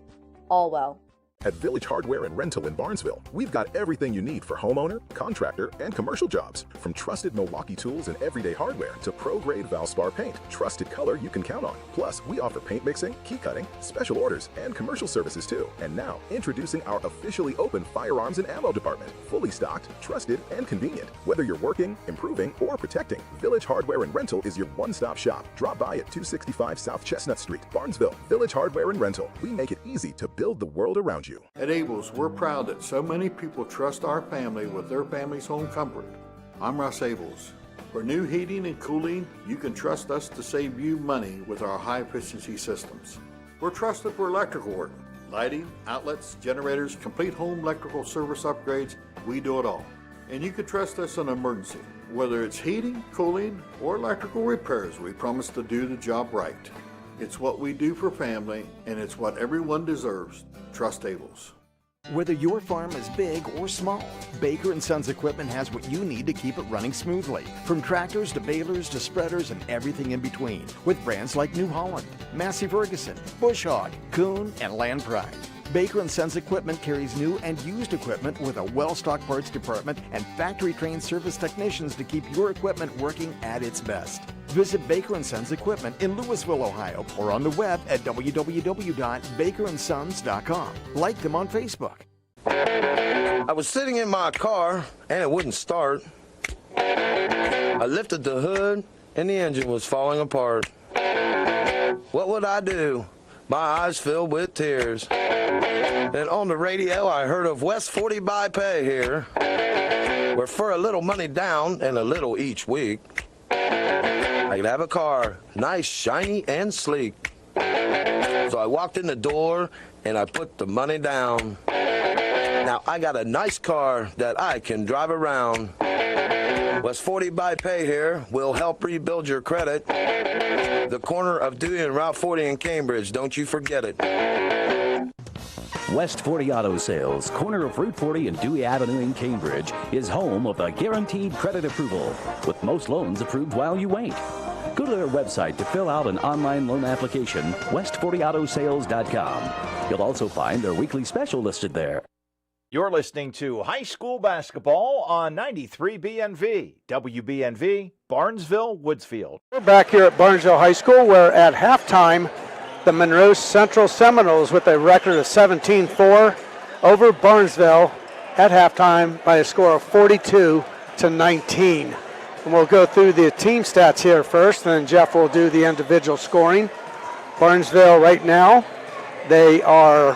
all well. At Village Hardware and Rental in Barnesville, we've got everything you need for homeowner, contractor, and commercial jobs. From trusted Milwaukee tools and everyday hardware to pro-grade Valspar paint, trusted color you can count on. Plus, we offer paint mixing, key cutting, special orders, and commercial services too. And now, introducing our officially open firearms and ammo department. Fully stocked, trusted, and convenient. Whether you're working, improving, or protecting, Village Hardware and Rental is your one-stop shop. Drop by at 265 South Chestnut Street, Barnesville. Village Hardware and Rental. We make it easy to build the world around you. At Abels, we're proud that so many people trust our family with their family's home comfort. I'm Russ Abels. For new heating and cooling, you can trust us to save you money with our high-efficiency systems. We're trusted for electrical work, lighting, outlets, generators, complete home electrical service upgrades. We do it all. And you can trust us in an emergency. Whether it's heating, cooling, or electrical repairs, we promise to do the job right. It's what we do for family, and it's what everyone deserves. Trust Abels. Whether your farm is big or small, Baker & Sons Equipment has what you need to keep it running smoothly. From tractors to balers to spreaders and everything in between. With brands like New Holland, Massey Ferguson, Bush Hog, Kuhn, and Land Pride. Baker & Sons Equipment carries new and used equipment with a well-stocked parts department and factory-trained service technicians to keep your equipment working at its best. Visit Baker & Sons Equipment in Louisville, Ohio, or on the web at www.bakerandsons.com. Like them on Facebook. I was sitting in my car, and it wouldn't start. I lifted the hood, and the engine was falling apart. What would I do? My eyes filled with tears. And on the radio, I heard of West 40 by Pay here, where for a little money down and a little each week, I could have a car, nice, shiny, and sleek. So I walked in the door, and I put the money down. Now I got a nice car that I can drive around. West 40 by Pay here will help rebuild your credit. The corner of Dewey and Route 40 in Cambridge, don't you forget it. West 40 Auto Sales, corner of Route 40 and Dewey Avenue in Cambridge, is home of the guaranteed credit approval, with most loans approved while you wait. Go to their website to fill out an online loan application, west40autosales.com. You'll also find their weekly special listed there. You're listening to high school basketball on 93 BNV, WBNV, Barnesville, Woodsfield. We're back here at Barnesville High School, where at halftime, the Monroe Central Seminoles, with a record of 17-4 over Barnesville at halftime by a score of 42-19. And we'll go through the team stats here first, and then Jeff will do the individual scoring. Barnesville right now, they are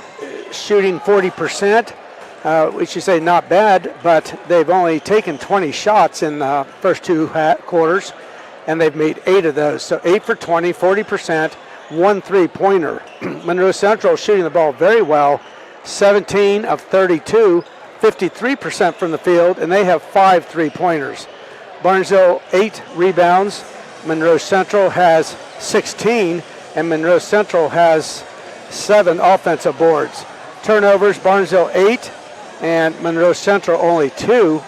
shooting 40%. we should say not bad, but they've only taken 20 shots in the first two quarters, and they've made 8 of those. So 8 for 20, 40%, 1 3-pointer. Monroe Central shooting the ball very well, 17 of 32, 53% from the field, and they have 5 3-pointers. Barnesville 8 rebounds, Monroe Central has 16, and Monroe Central has 7 offensive boards. Turnovers, Barnesville 8, and Monroe Central only 2.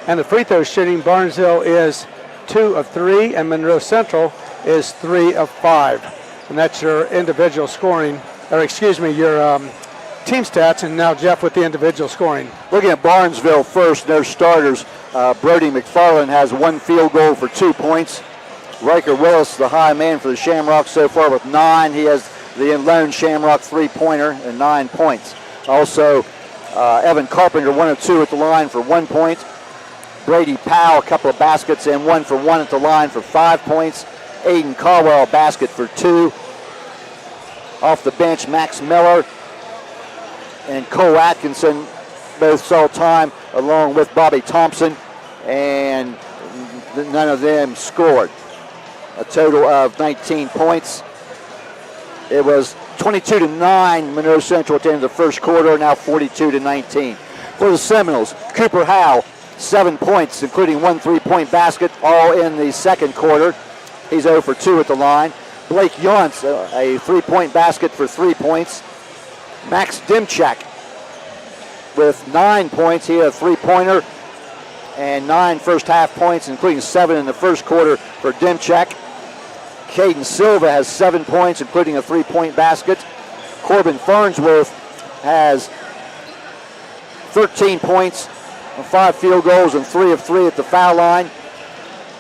And the free throw shooting, Barnesville is 2 of 3, and Monroe Central is 3 of 5. And that's your individual scoring, or excuse me, your team stats. And now Jeff with the individual scoring. Looking at Barnesville first, their starters, Brody McFarland has 1 field goal for 2 points. Riker Willis, the high man for the Shamrocks so far with 9. He has the lone Shamrock 3-pointer and 9 points. Also, Evan Carpenter, 1 of 2 at the line for 1 point. Brady Powell, a couple of baskets and 1 for 1 at the line for 5 points. Aiden Caldwell, a basket for 2. Off the bench, Max Miller and Cole Atkinson both saw time along with Bobby Thompson, and none of them scored. A total of 19 points. It was 22-9 Monroe Central at the end of the first quarter, now 42-19. For the Seminoles, Cooper Howe, 7 points, including 1 3-point basket, all in the second quarter. He's 0 for 2 at the line. Blake Yonts, a 3-point basket for 3 points. Max Dimchak with 9 points. He had a 3-pointer and 9 first half points, including 7 in the first quarter for Dimchak. Caden Silva has 7 points, including a 3-point basket. Corbin Farnsworth has 13 points, 5 field goals, and 3 of 3 at the foul line.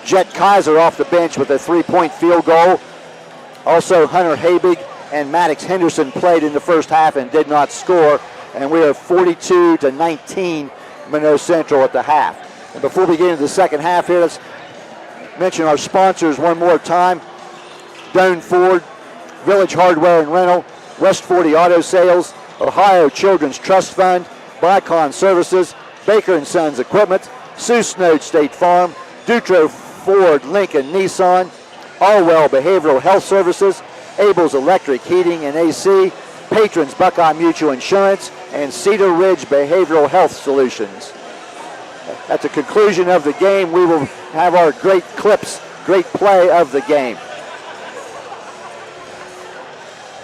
Jet Kaiser off the bench with a 3-point field goal. Also, Hunter Habig and Maddox Henderson played in the first half and did not score. And we are 42-19 Monroe Central at the half. And before we get into the second half here, let's mention our sponsors one more time. Doan Ford, Village Hardware and Rental, West 40 Auto Sales, Ohio Children's Trust Fund, Bicon Services, Baker & Sons Equipment, Sioux Snode State Farm, Dutro Ford Lincoln Nissan, Allwell Behavioral Health Services, Abel's Electric Heating and AC, Patrons Buckeye Mutual Insurance, and Cedar Ridge Behavioral Health Solutions. At the conclusion of the game, we will have our great clips, great play of the game.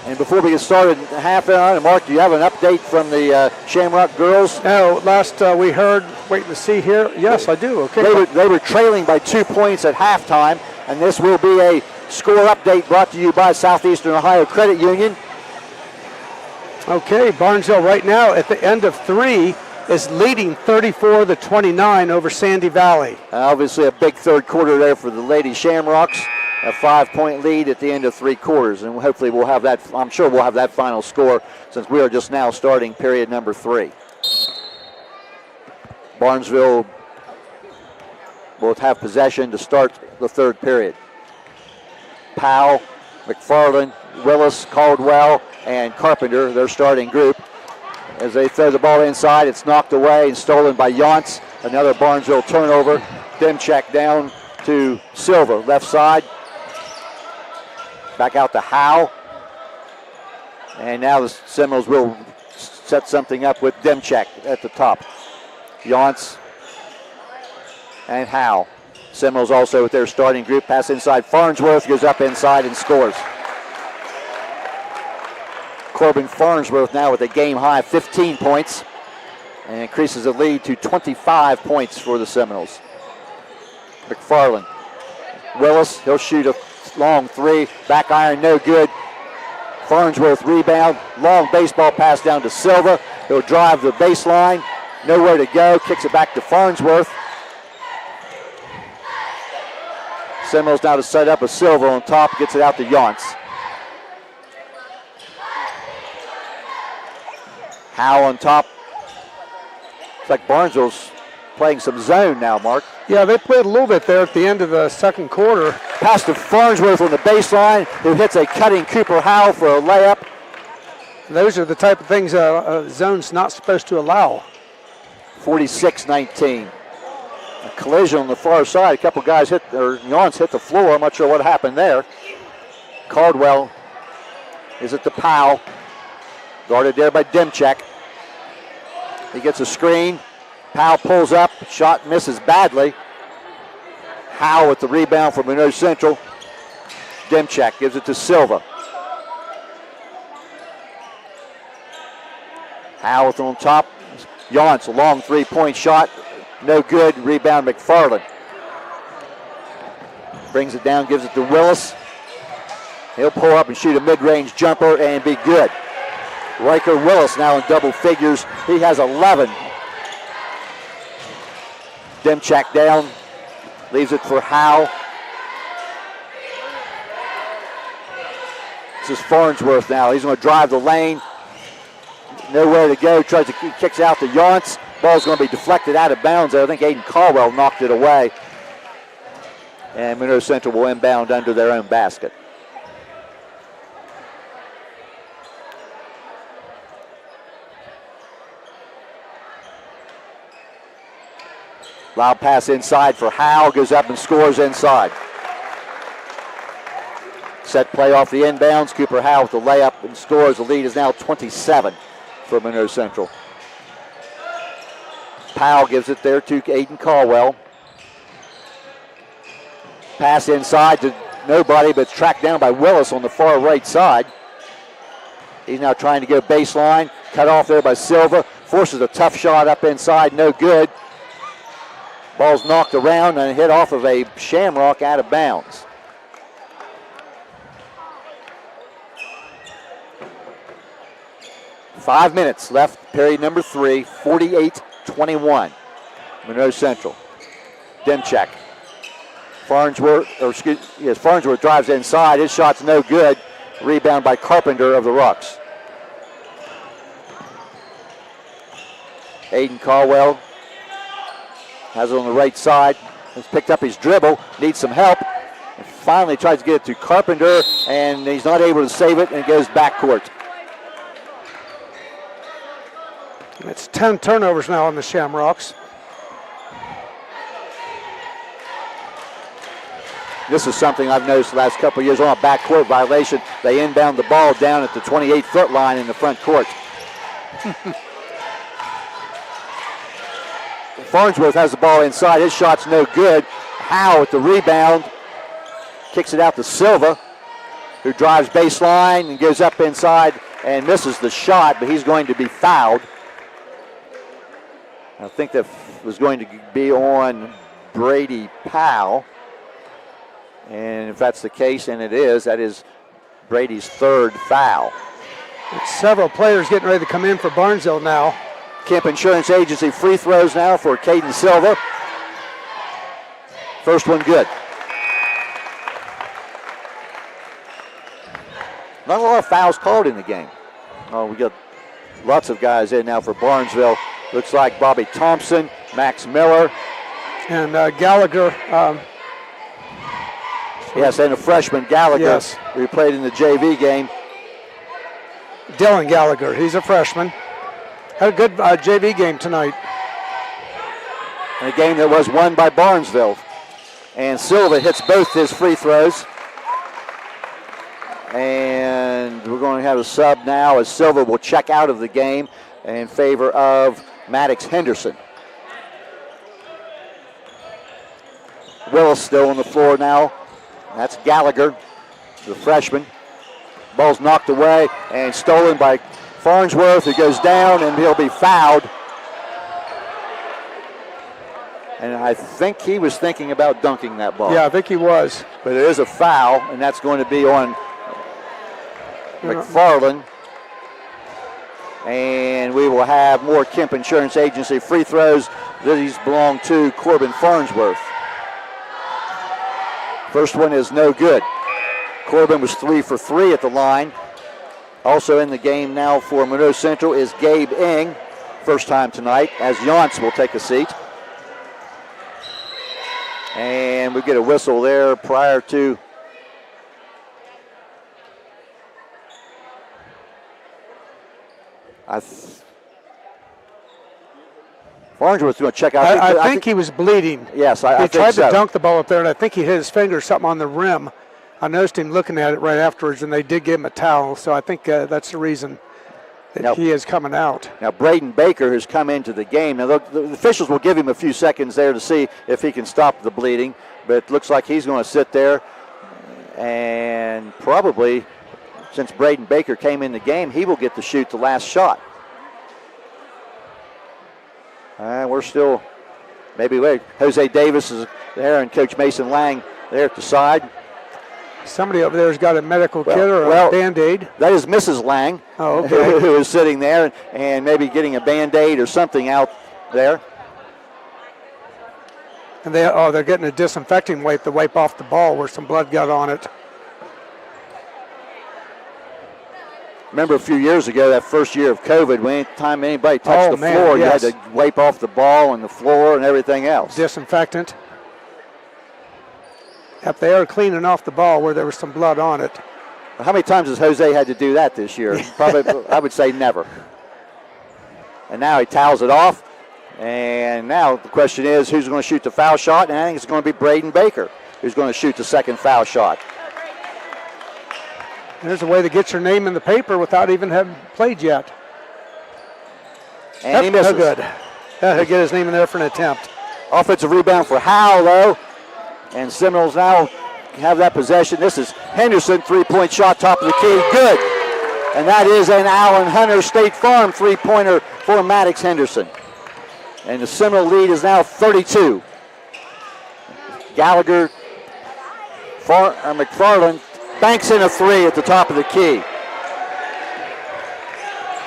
And before we get started, half hour, Mark, do you have an update from the Shamrock girls? No, last we heard, waiting to see here. Yes, I do. Okay. They were trailing by 2 points at halftime, and this will be a score update brought to you by Southeastern Ohio Credit Union. Okay, Barnesville right now at the end of 3 is leading 34-29 over Sandy Valley. Obviously a big third quarter there for the Lady Shamrocks. A 5-point lead at the end of 3 quarters, and hopefully we'll have that. I'm sure we'll have that final score since we are just now starting period number 3. Barnesville will have possession to start the third period. Powell, McFarland, Willis, Caldwell, and Carpenter, their starting group. As they throw the ball inside, it's knocked away and stolen by Yonts. Another Barnesville turnover. Demchek down to Silva, left side. Back out to Howe. And now the Seminoles will set something up with Demchek at the top. Yonts and Howe. Seminoles also with their starting group. Pass inside. Farnsworth goes up inside and scores. Corbin Farnsworth now with a game-high 15 points and increases the lead to 25 points for the Seminoles. McFarland. Willis, he'll shoot a long 3. Back iron, no good. Farnsworth rebound. Long baseball pass down to Silva. He'll drive the baseline. Nowhere to go. Kicks it back to Farnsworth. Seminoles now to set up a Silva on top. Gets it out to Yonts. Howe on top. It's like Barnesville's playing some zone now, Mark. Yeah, they played a little bit there at the end of the second quarter. Pass to Farnsworth on the baseline, who hits a cutting Cooper Howe for a layup. Those are the type of things a zone's not supposed to allow. 46-19. A collision on the far side. A couple guys Yawns hit the floor. I'm not sure what happened there. Caldwell is at the Powell. Guarded there by Demchek. He gets a screen. Powell pulls up. Shot misses badly. Howe with the rebound for Monroe Central. Demchek gives it to Silva. Howe with on top. Yawns, a long three-point shot. No good. Rebound McFarland. Brings it down, gives it to Willis. He'll pull up and shoot a mid-range jumper and be good. Riker Willis now in double figures. He has 11. Demchek down. Leaves it for Howe. This is Farnsworth now. He's going to drive the lane. Nowhere to go. Kicks out to Yawns. Ball's going to be deflected out of bounds. I think Aiden Caldwell knocked it away. And Monroe Central will inbound under their own basket. Loud pass inside for Howe. Goes up and scores inside. Set play off the inbounds. Cooper Howe with the layup and scores. The lead is now 27 for Monroe Central. Powell gives it there to Aiden Caldwell. Pass inside to nobody, but it's tracked down by Willis on the far right side. He's now trying to go baseline. Cut off there by Silva. Forces a tough shot up inside. No good. Ball's knocked around and hit off of a Shamrock out of bounds. Five minutes left, period number 3, 48-21. Monroe Central. Demchek. Farnsworth drives inside. His shot's no good. Rebound by Carpenter of the Rucks. Aiden Caldwell has it on the right side. Has picked up his dribble. Needs some help. And finally tries to get it to Carpenter, and he's not able to save it, and it goes backcourt. It's 10 turnovers now on the Shamrocks. This is something I've noticed the last couple of years on a backcourt violation. They inbound the ball down at the 28-foot line in the front court. Farnsworth has the ball inside. His shot's no good. Howe with the rebound. Kicks it out to Silva, who drives baseline and goes up inside and misses the shot, but he's going to be fouled. I think that was going to be on Brady Powell. And if that's the case, and it is, that is Brady's third foul. Several players getting ready to come in for Barnesville now. Kemp Insurance Agency free throws now for Caden Silva. First one good. Not a lot of fouls called in the game. Oh, we got lots of guys in now for Barnesville. Looks like Bobby Thompson, Max Miller. And Gallagher. Yes, and a freshman, Gallagher, yes, who played in the JV game. Dylan Gallagher, he's a freshman. Had a good JV game tonight. And a game that was won by Barnesville. And Silva hits both his free throws. And we're going to have a sub now as Silva will check out of the game in favor of Maddox Henderson. Willis still on the floor now. That's Gallagher, the freshman. Ball's knocked away and stolen by Farnsworth, who goes down, and he'll be fouled. And I think he was thinking about dunking that ball. Yeah, I think he was. But it is a foul, and that's going to be on McFarland. And we will have more Kemp Insurance Agency free throws. These belong to Corbin Farnsworth. First one is no good. Corbin was 3 for 3 at the line. Also in the game now for Monroe Central is Gabe Ing. First time tonight, as Yance will take a seat. And we get a whistle there prior to Farnsworth's going to check out. I think he was bleeding. Yes, I think tried so. to dunk the ball up there, and I think he hit his finger or something on the rim. I noticed him looking at it right afterwards, and they did give him a towel, so I think that's the reason that he is coming out. Now, Braden Baker has come into the game. Now, the officials will give him a few seconds there to see if he can stop the bleeding, but it looks like he's going to sit there, and probably, since Braden Baker came in the game, he will get to shoot the last shot. We're still, wait. Jose Davis is there, and Coach Mason Lang there at the side. Somebody over there has got a medical kit or a Band-Aid. That is Mrs. Lang, who is sitting there and maybe getting a Band-Aid or something out there. And they're getting a disinfecting wipe to wipe off the ball where some blood got on it. Remember a few years ago, that first year of COVID, when anytime anybody touched floor, you had to wipe off the ball and the floor and everything else. Disinfectant. Yep, they are cleaning off the ball where there was some blood on it. How many times has Jose had to do that this year? Probably, I would say never. And now he towels it off. And now the question is, who's going to shoot the foul shot? And I think it's going to be Braden Baker who's going to shoot the second foul shot. There's a way to get your name in the paper without even having played yet. And he misses. No good. He'll get his name in there for an attempt. Offensive rebound for Howell, though. And Seminoles now have that possession. This is Henderson, three-point shot, top of the key. Good. And that is an Allen Hunter State Farm three-pointer for Maddox Henderson. And the Seminole lead is now 32. Gallagher, McFarland banks in a three at the top of the key.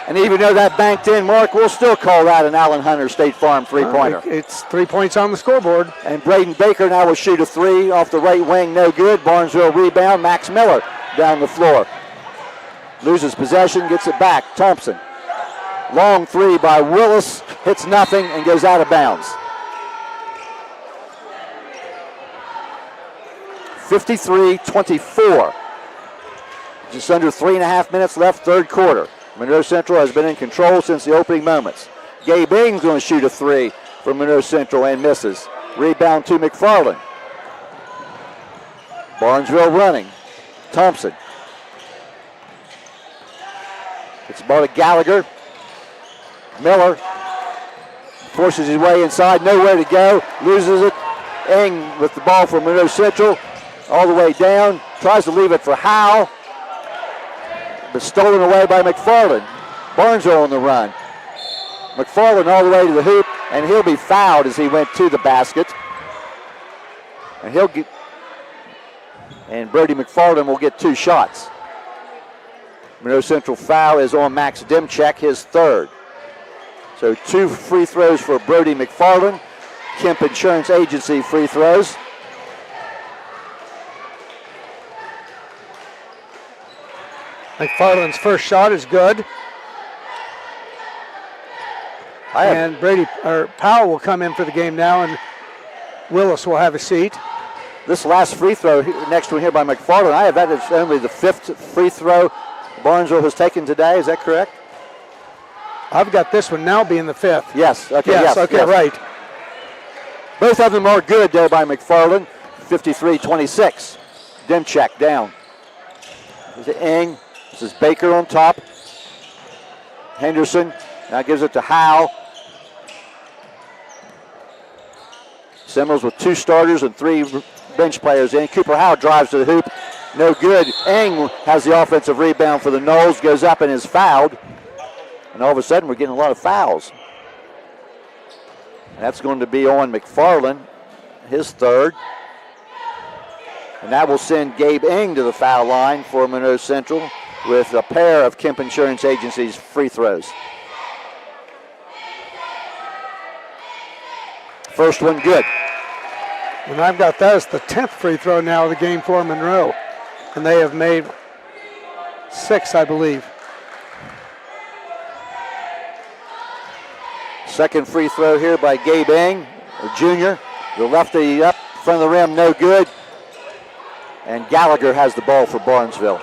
And even though that banked in, Mark, we'll still call that an Allen Hunter State Farm three-pointer. It's 3 points on the scoreboard. And Braden Baker now will shoot a three off the right wing, no good. Barnesville rebound, Max Miller down the floor. Loses possession, gets it back. Thompson. Long three by Willis, hits nothing and goes out of bounds. 53-24. Just under 3.5 minutes left, third quarter. Monroe Central has been in control since the opening moments. Gabe Ing's going to shoot a three for Monroe Central and misses. Rebound to McFarland. Barnesville running. Thompson. It's the ball to Gallagher. Miller forces his way inside, nowhere to go, loses it. Ing with the ball for Monroe Central, all the way down, tries to leave it for Howe, but stolen away by McFarland. Barnesville on the run. McFarland all the way to the hoop, and he'll be fouled as he went to the basket. And Brody McFarland will get two shots. Monroe Central foul is on Max Demchek, his third. So two free throws for Brody McFarland. Kemp Insurance Agency free throws. McFarland's first shot is good. And Powell will come in for the game now, and Willis will have a seat. This last free throw, next one here by McFarland, I have that as only the fifth free throw Barnesville has taken today. Is that correct? I've got this one now being the fifth. Yes. Okay. Yes. Okay. Right. Both of them are good there by McFarland. 53-26. Demchek down. This is Ing. This is Baker on top. Henderson now gives it to Howe. Seminoles with two starters and three bench players in. Cooper Howe drives to the hoop. No good. Ing has the offensive rebound for the Noles. Goes up and is fouled. And all of a sudden, we're getting a lot of fouls. And that's going to be on McFarland, his third. And that will send Gabe Ing to the foul line for Monroe Central with a pair of Kemp Insurance Agency's free throws. First one good. And I've got that as the 10th free throw now of the game for Monroe. And they have made 6, I believe. Second free throw here by Gabe Ing, a junior. The lefty up front of the rim, no good. And Gallagher has the ball for Barnesville.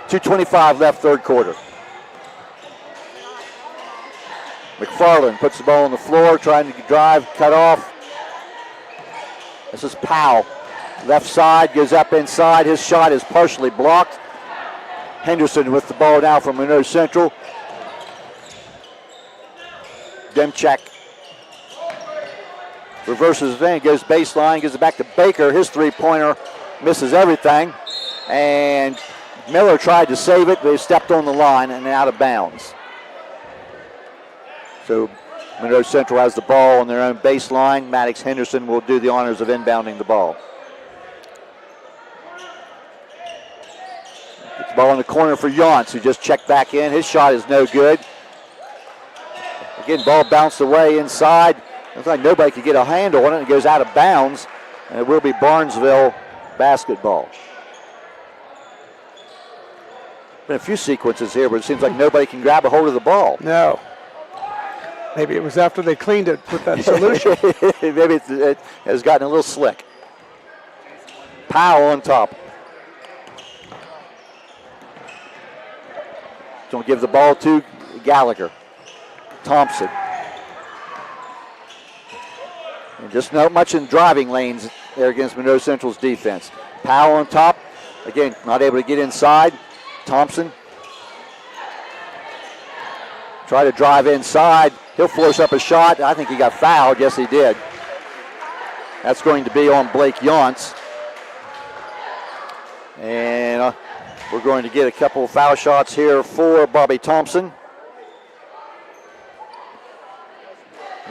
2:25 left, third quarter. McFarland puts the ball on the floor, trying to drive, cut off. This is Powell. Left side, goes up inside. His shot is partially blocked. Henderson with the ball now from Monroe Central. Demchak reverses the thing, goes baseline, gives it back to Baker. His three-pointer misses everything. And Miller tried to save it, but he stepped on the line and out of bounds. So Monroe Central has the ball on their own baseline. Maddox Henderson will do the honors of inbounding the ball. Gets the ball in the corner for Yance, who just checked back in. His shot is no good. Again, ball bounced away inside. Looks like nobody could get a handle on it. It goes out of bounds, and it will be Barnesville basketball. Been a few sequences here, but it seems like nobody can grab a hold of the ball. No. Maybe it was after they cleaned it with that solution. Maybe it has gotten a little slick. Powell on top. Going to give the ball to Gallagher. Thompson. And just not much in driving lanes there against Monroe Central's defense. Powell on top. Again, not able to get inside. Thompson. Try to drive inside. He'll force up a shot. I think he got fouled. Yes, he did. That's going to be on Blake Yance. And we're going to get a couple of foul shots here for Bobby Thompson.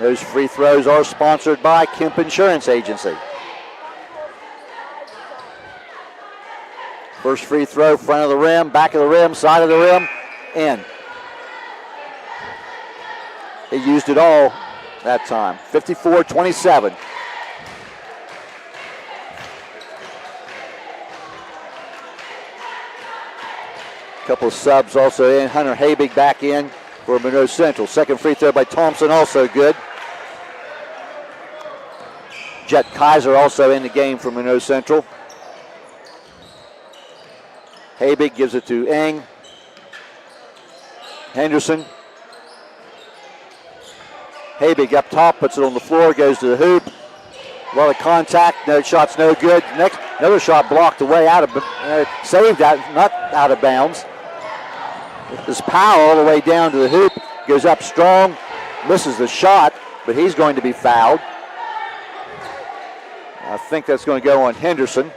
Those free throws are sponsored by Kemp Insurance Agency. First free throw, front of the rim, back of the rim, side of the rim, in. He used it all that time. 54-27. Couple of subs also in. Hunter Habig back in for Monroe Central. Second free throw by Thompson, also good. Jet Kaiser also in the game for Monroe Central. Habig gives it to Eng. Henderson. Habig up top, puts it on the floor, goes to the hoop. A lot of contact, no shot's no good. Next, another shot blocked away, saved out, not out of bounds. This Powell all the way down to the hoop, goes up strong, misses the shot, but he's going to be fouled. I think that's going to go on Henderson.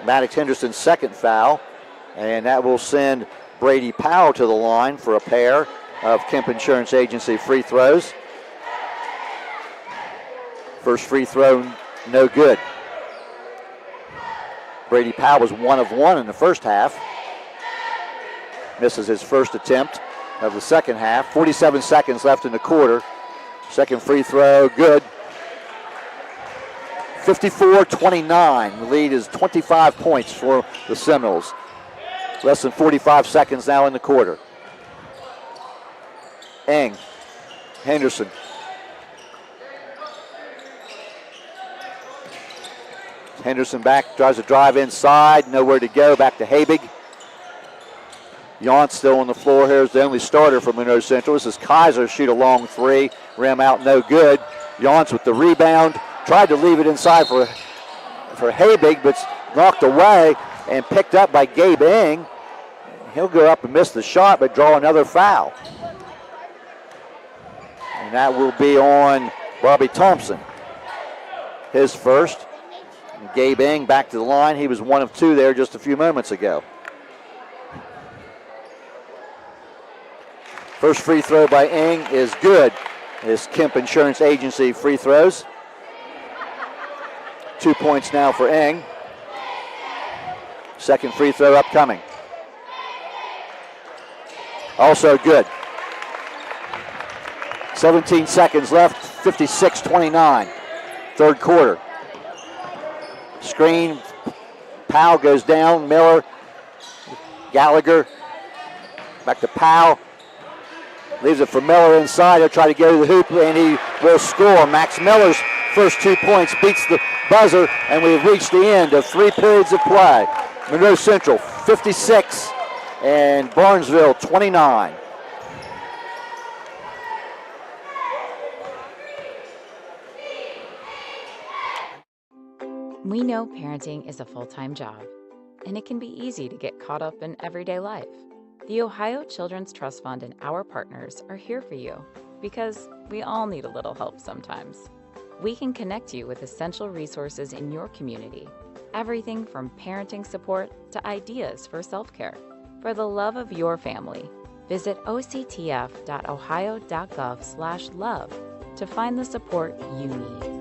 Maddox Henderson's second foul, and that will send Brady Powell to the line for a pair of Kemp Insurance Agency free throws. First free throw, no good. Brady Powell was 1 of 1 in the first half. Misses his first attempt of the second half. 47 seconds left in the quarter. Second free throw, good. 54-29. The lead is 25 points for the Seminoles. Less than 45 seconds now in the quarter. Eng. Henderson. Henderson back, tries to drive inside, nowhere to go, back to Habig. Yance still on the floor here is the only starter for Monroe Central. This is Kaiser, shoot a long three, rim out, no good. Yance with the rebound, tried to leave it inside for Habig, but it's knocked away and picked up by Gabe Eng. He'll go up and miss the shot, but draw another foul. And that will be on Bobby Thompson. His first. And Gabe Eng back to the line. He was 1 of 2 there just a few moments ago. First free throw by Eng is good. His Kemp Insurance Agency free throws. 2 points now for Eng. Second free throw upcoming. Also good. 17 seconds left, 56-29. Third quarter. Screen, Powell goes down, Miller, Gallagher, back to Powell. Leaves it for Miller inside. He'll try to go to the hoop, and he will score. Max Miller's first 2 points beats the buzzer, and we've reached the end of 3 periods of play. Monroe Central 56 and Barnesville 29. We know parenting is a full-time job, and it can be easy to get caught up in everyday life. The Ohio Children's Trust Fund and our partners are here for you because we all need a little help sometimes. We can connect you with essential resources in your community, everything from parenting support to ideas for self-care. For the love of your family, visit octf.ohio.gov/love to find the support you need.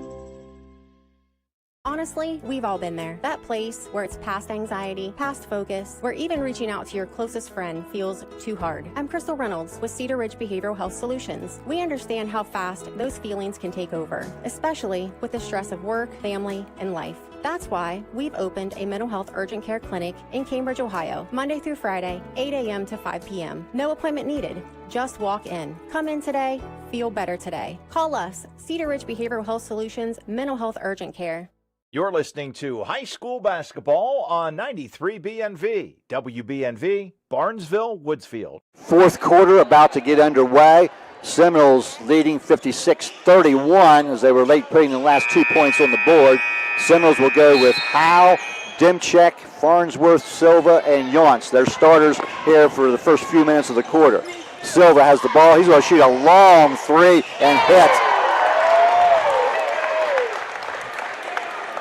Honestly, we've all been there. That place where it's past anxiety, past focus, where even reaching out to your closest friend feels too hard. I'm Crystal Reynolds with Cedar Ridge Behavioral Health Solutions. We understand how fast those feelings can take over, especially with the stress of work, family, and life. That's why we've opened a mental health urgent care clinic in Cambridge, Ohio, Monday through Friday, 8 a.m. to 5 p.m. No appointment needed. Just walk in. Come in today. Feel better today. Call us, Cedar Ridge Behavioral Health Solutions, Mental Health Urgent Care. You're listening to high school basketball on 93 BNV, WBNV, Barnesville, Woodsfield. Fourth quarter about to get underway. Seminoles leading 56-31 as they were late putting the last 2 points on the board. Seminoles will go with Howe, Dimchek, Farnsworth, Silva, and Yonts. Their starters here for the first few minutes of the quarter. Silva has the ball. He's going to shoot a long three and hit.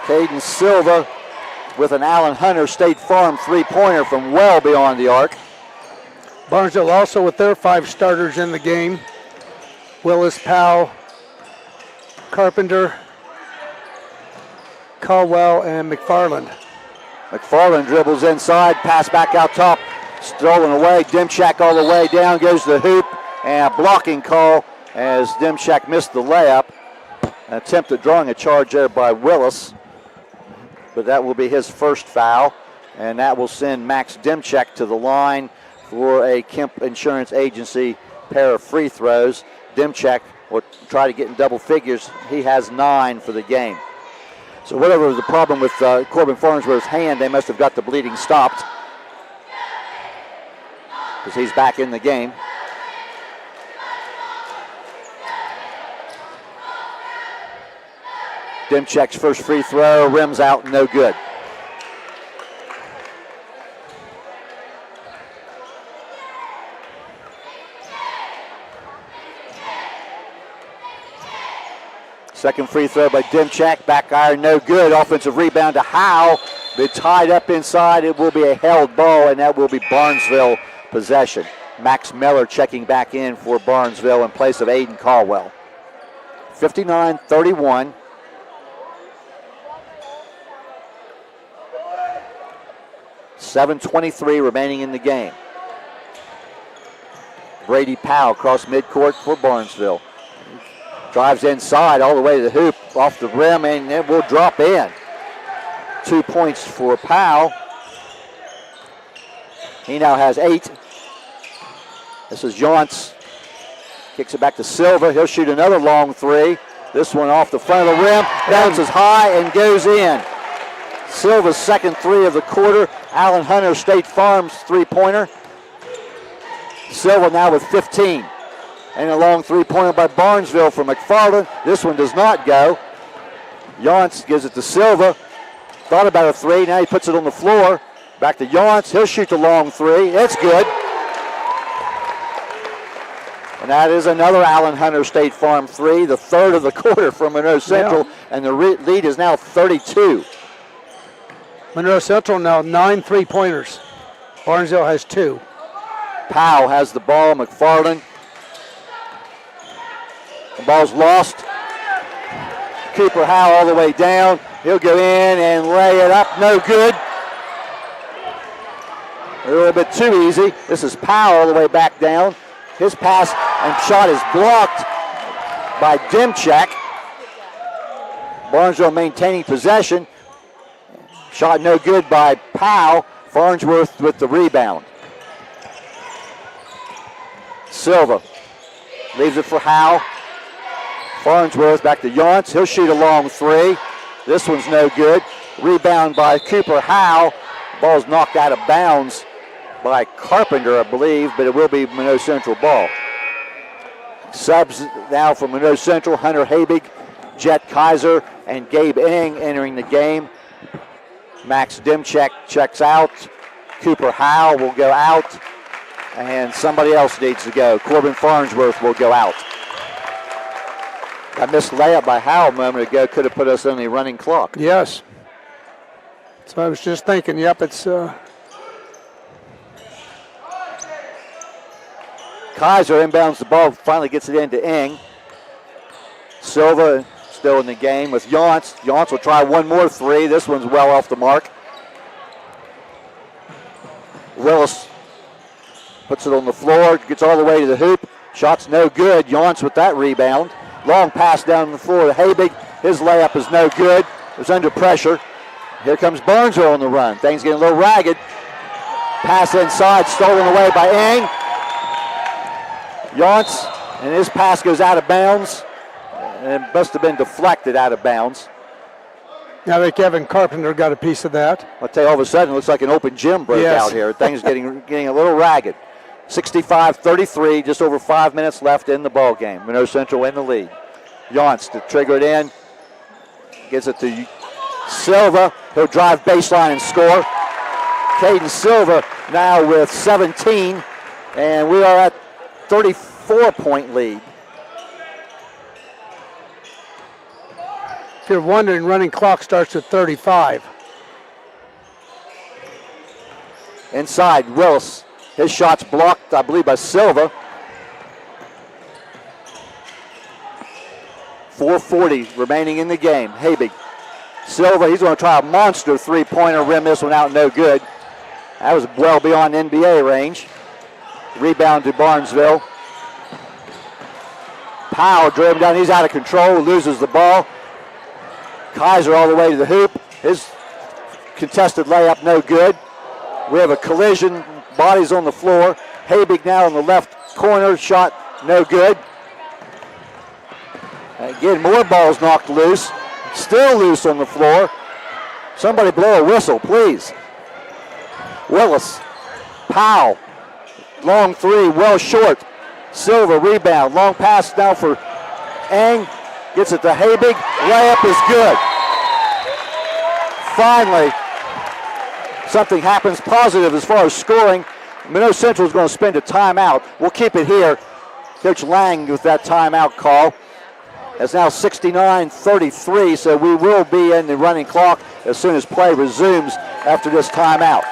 Caden Silva with an Allen Hunter State Farm three-pointer from well beyond the arc. Barnesville also with their 5 starters in the game. Willis, Powell, Carpenter, Caldwell, and McFarland. McFarland dribbles inside, pass back out top, stolen away. Dimchak all the way down, goes to the hoop, and a blocking call as Dimchak missed the layup. An attempt at drawing a charge there by Willis, but that will be his first foul, and that will send Max Dimchak to the line for a Kemp Insurance Agency pair of free throws. Dimchak will try to get in double figures. He has 9 for the game. So whatever was the problem with Corbin Farnsworth's hand, they must have got the bleeding stopped because he's back in the game. Dimchak's first free throw, rims out, no good. Second free throw by Dimchak, back iron, no good. Offensive rebound to Howe. They're tied up inside. It will be a held ball, and that will be Barnesville possession. Max Miller checking back in for Barnesville in place of Aiden Caldwell. 59-31. .7:23 remaining in the game. Brady Powell across midcourt for Barnesville. Drives inside all the way to the hoop, off the rim, and it will drop in. 2 points for Powell. He now has 8. This is Yonts. Kicks it back to Silva. He'll shoot another long three. This one off the front of the rim. Bounces high and goes in. Silva's second three of the quarter. Allen Hunter State Farm's three-pointer. Silva now with 15. And a long three-pointer by Barnesville for McFarland. This one does not go. Yonts gives it to Silva. Thought about a three. Now he puts it on the floor. Back to Yonts. He'll shoot the long three. It's good. And that is another Allen Hunter State Farm three, the third of the quarter from Monroe Central. Yeah. And the lead is now 32. Monroe Central now 9 3-pointers. Barnesville has 2. Powell has the ball. McFarland. The ball's lost. Cooper Howe all the way down. He'll go in and lay it up. No good. A little bit too easy. This is Powell all the way back down. His pass and shot is blocked by Dimchak. Barnesville maintaining possession. Shot no good by Powell. Farnsworth with the rebound. Silva leaves it for Howe. Farnsworth back to Yonts. He'll shoot a long three. This one's no good. Rebound by Cooper Howe. Ball's knocked out of bounds by Carpenter, I believe, but it will be Monroe Central ball. Subs now for Monroe Central. Hunter Habig, Jet Kaiser, and Gabe Eng entering the game. Max Dimchek checks out. Cooper Howe will go out. And somebody else needs to go. Corbin Farnsworth will go out. I missed layup by Howe a moment ago. Could have put us on the running clock. Yes. So I was just thinking, yep, it's... Kaiser inbounds the ball, finally gets it into Eng. Silva still in the game with Yance. Yance will try one more three. This one's well off the mark. Willis puts it on the floor, gets all the way to the hoop. Shot's no good. Yance with that rebound. Long pass down the floor to Habig. His layup is no good. It was under pressure. Here comes Barnesville on the run. Things getting a little ragged. Pass inside, stolen away by Eng. Yance, and his pass goes out of bounds. And it must have been deflected out of bounds. Now that Kevin Carpenter got a piece of that. I'll tell you, all of a sudden, it looks like an open gym broke out here. Things getting a little ragged. 65-33, just over 5 minutes left in the ball game. Monroe Central in the lead. Yance to trigger it in. Gets it to Silva. He'll drive baseline and score. Caden Silva now with 17, and we are at 34-point lead. If you're wondering, running clock starts at 35. Inside, Willis. His shot's blocked, I believe, by Silva. 4:40 remaining in the game. Habig. Silva, he's going to try a monster three-pointer, rim this one out, no good. That was well beyond NBA range. Rebound to Barnesville. Powell drove him down, he's out of control, loses the ball. Kaiser all the way to the hoop. His contested layup, no good. We have a collision, bodies on the floor. Habig now in the left corner, shot no good. Again, more balls knocked loose. Still loose on the floor. Somebody blow a whistle, please. Willis, Powell, long three, well short. Silva rebound, long pass now for Eng. Gets it to Habig, layup is good. Finally, something happens positive as far as scoring. Monroe Central is going to spend a timeout. We'll keep it here. Coach Lang with that timeout call. It's now 69-33, so we will be in the running clock as soon as play resumes after this timeout.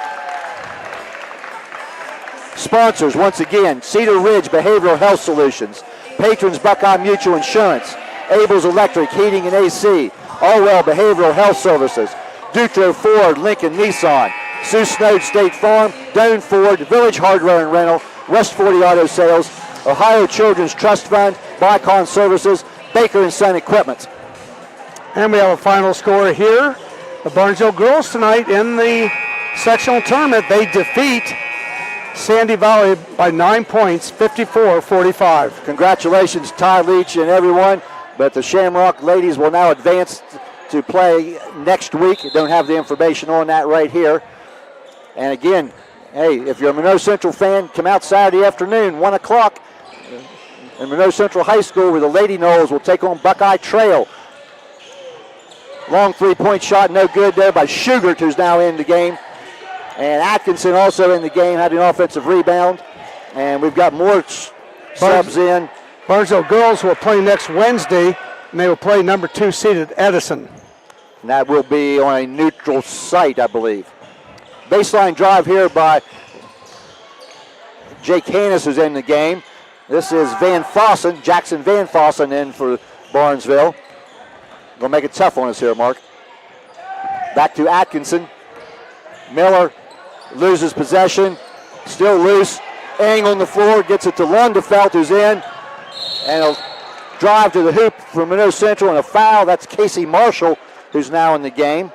Sponsors, once again, Cedar Ridge Behavioral Health Solutions, Patrons Buckeye Mutual Insurance, Abel's Electric Heating and AC, Allwell Behavioral Health Services, Dutro Ford, Lincoln Nissan, Sioux Snowed State Farm, Doan Ford, Village Hardware and Rental, West 40 Auto Sales, Ohio Children's Trust Fund, Bicon Services, Baker & Son Equipment. And we have a final score here. The Barnesville girls tonight in the sectional tournament, they defeat Sandy Valley by 9 points, 54-45. Congratulations, Ty Leach and everyone. But the Shamrock ladies will now advance to play next week. Don't have the information on that right here. And again, hey, if you're a Monroe Central fan, come out Saturday afternoon, 1 o'clock. In Monroe Central High School, where the Lady Knolls will take on Buckeye Trail. Long three-point shot, no good there by Schugert, who's now in the game. And Atkinson also in the game, had an offensive rebound. And we've got more subs in. Barnesville girls will play next Wednesday, and they will play number 2 seeded Edison. And that will be on a neutral site, I believe. Baseline drive here by Jake Hannes, who's in the game. This is Van Fossen, Jackson Van Fossen in for Barnesville. Gonna make it tough on us here, Mark. Back to Atkinson. Miller loses possession, still loose. Eng on the floor, gets it to Lundefelt, who's in. And a drive to the hoop for Monroe Central and a foul. That's Casey Marshall, who's now in the game.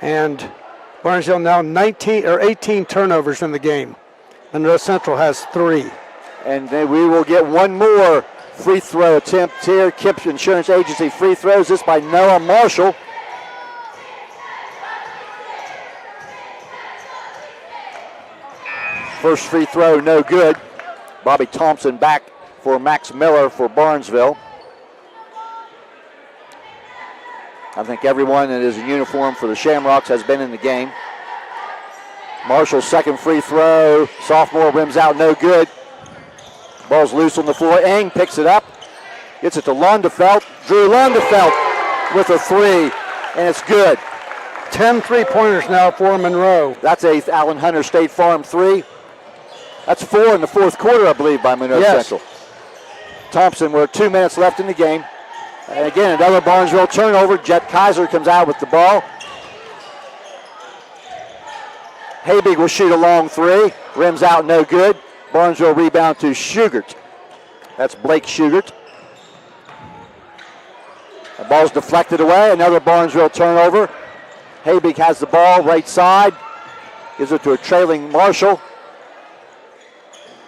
And Barnesville now 18 turnovers in the game. Monroe Central has 3. And then we will get one more free throw attempt here. Kips Insurance Agency free throws. This by Noah Marshall. First free throw, no good. Bobby Thompson back for Max Miller for Barnesville. I think everyone that is in uniform for the Shamrocks has been in the game. Marshall's second free throw. Sophomore rims out, no good. Ball's loose on the floor. Eng picks it up. Gets it to Lundefelt. Drew Lundefelt with a three, and it's good. 10 3-pointers now for Monroe. That's a Allen Hunter State Farm three. That's 4 in the fourth quarter, I believe, by Monroe Central. Thompson, we're 2 minutes left in the game. And again, another Barnesville turnover. Jet Kaiser comes out with the ball. Habig will shoot a long three. Rims out, no good. Barnesville rebound to Schugert. That's Blake Schugert. The ball's deflected away. Another Barnesville turnover. Habig has the ball right side. Gives it to a trailing Marshall.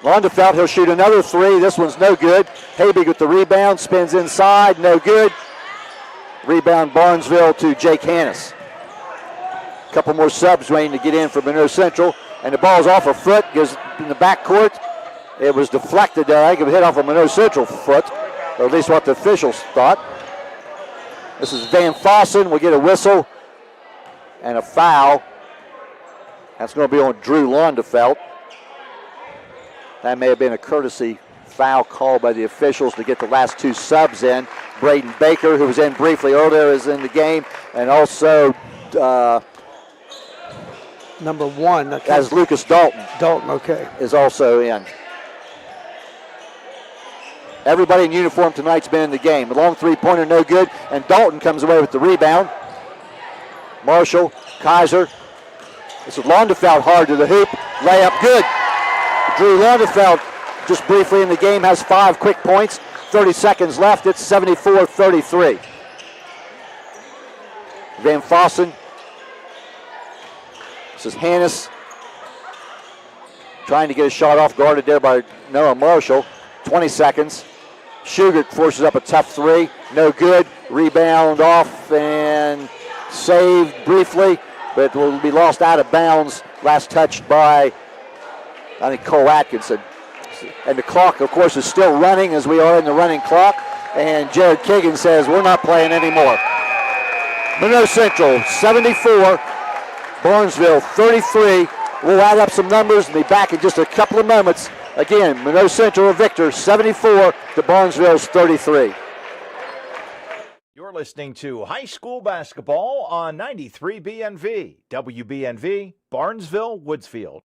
Lundefelt, he'll shoot another three. This one's no good. Habig with the rebound, spins inside, no good. Rebound Barnesville to Jake Hannis. A couple more subs waiting to get in for Monroe Central. And the ball's off a foot, goes in the backcourt. It was deflected there. I think it hit off a Monroe Central foot, or at least what the officials thought. This is Van Fossen. We'll get a whistle and a foul. That's going to be on Drew Lundefelt. That may have been a courtesy foul call by the officials to get the last two subs in. Braden Baker, who was in briefly earlier, is in the game. And also number 1. As Lucas Dalton. Dalton, okay. Is also in. Everybody in uniform tonight's been in the game. The long three-pointer, no good. And Dalton comes away with the rebound. Marshall, Kaiser. This is Lundefelt hard to the hoop. Layup good. Drew Lundefelt, just briefly in the game, has 5 quick points. 30 seconds left. It's 74-33. Van Fossen. This is Hannis. Trying to get a shot off, guarded there by Noah Marshall. 20 seconds. Schugert forces up a tough three. No good. Rebound off and saved briefly, but will be lost out of bounds. Last touched by, I think, Cole Atkinson. And the clock, of course, is still running as we are in the running clock. And Jared Kagan says, we're not playing anymore. Monroe Central, 74. Barnesville, 33. We'll add up some numbers and be back in just a couple of moments. Again, Monroe Central a victor, 74 to Barnesville's 33. You're listening to high school basketball on 93 BNV, WBNV, Barnesville, Woodsfield.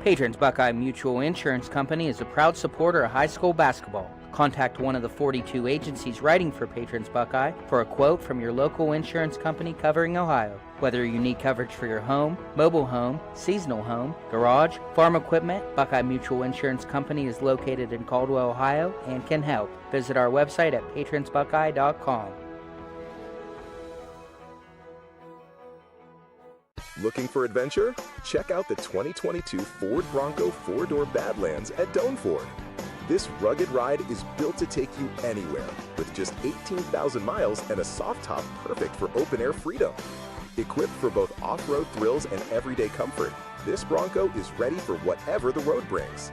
Patrons Buckeye Mutual Insurance Company is a proud supporter of high school basketball. Contact one of the 42 agencies writing for Patrons Buckeye for a quote from your local insurance company covering Ohio. Whether you need coverage for your home, mobile home, seasonal home, garage, farm equipment, Buckeye Mutual Insurance Company is located in Caldwell, Ohio, and can help. Visit our website at patronsbuckeye.com. Looking for adventure? Check out the 2022 Ford Bronco 4-door Badlands at Doane Ford. This rugged ride is built to take you anywhere with just 18,000 miles and a soft top perfect for open-air freedom. Equipped for both off-road thrills and everyday comfort, this Bronco is ready for whatever the road brings.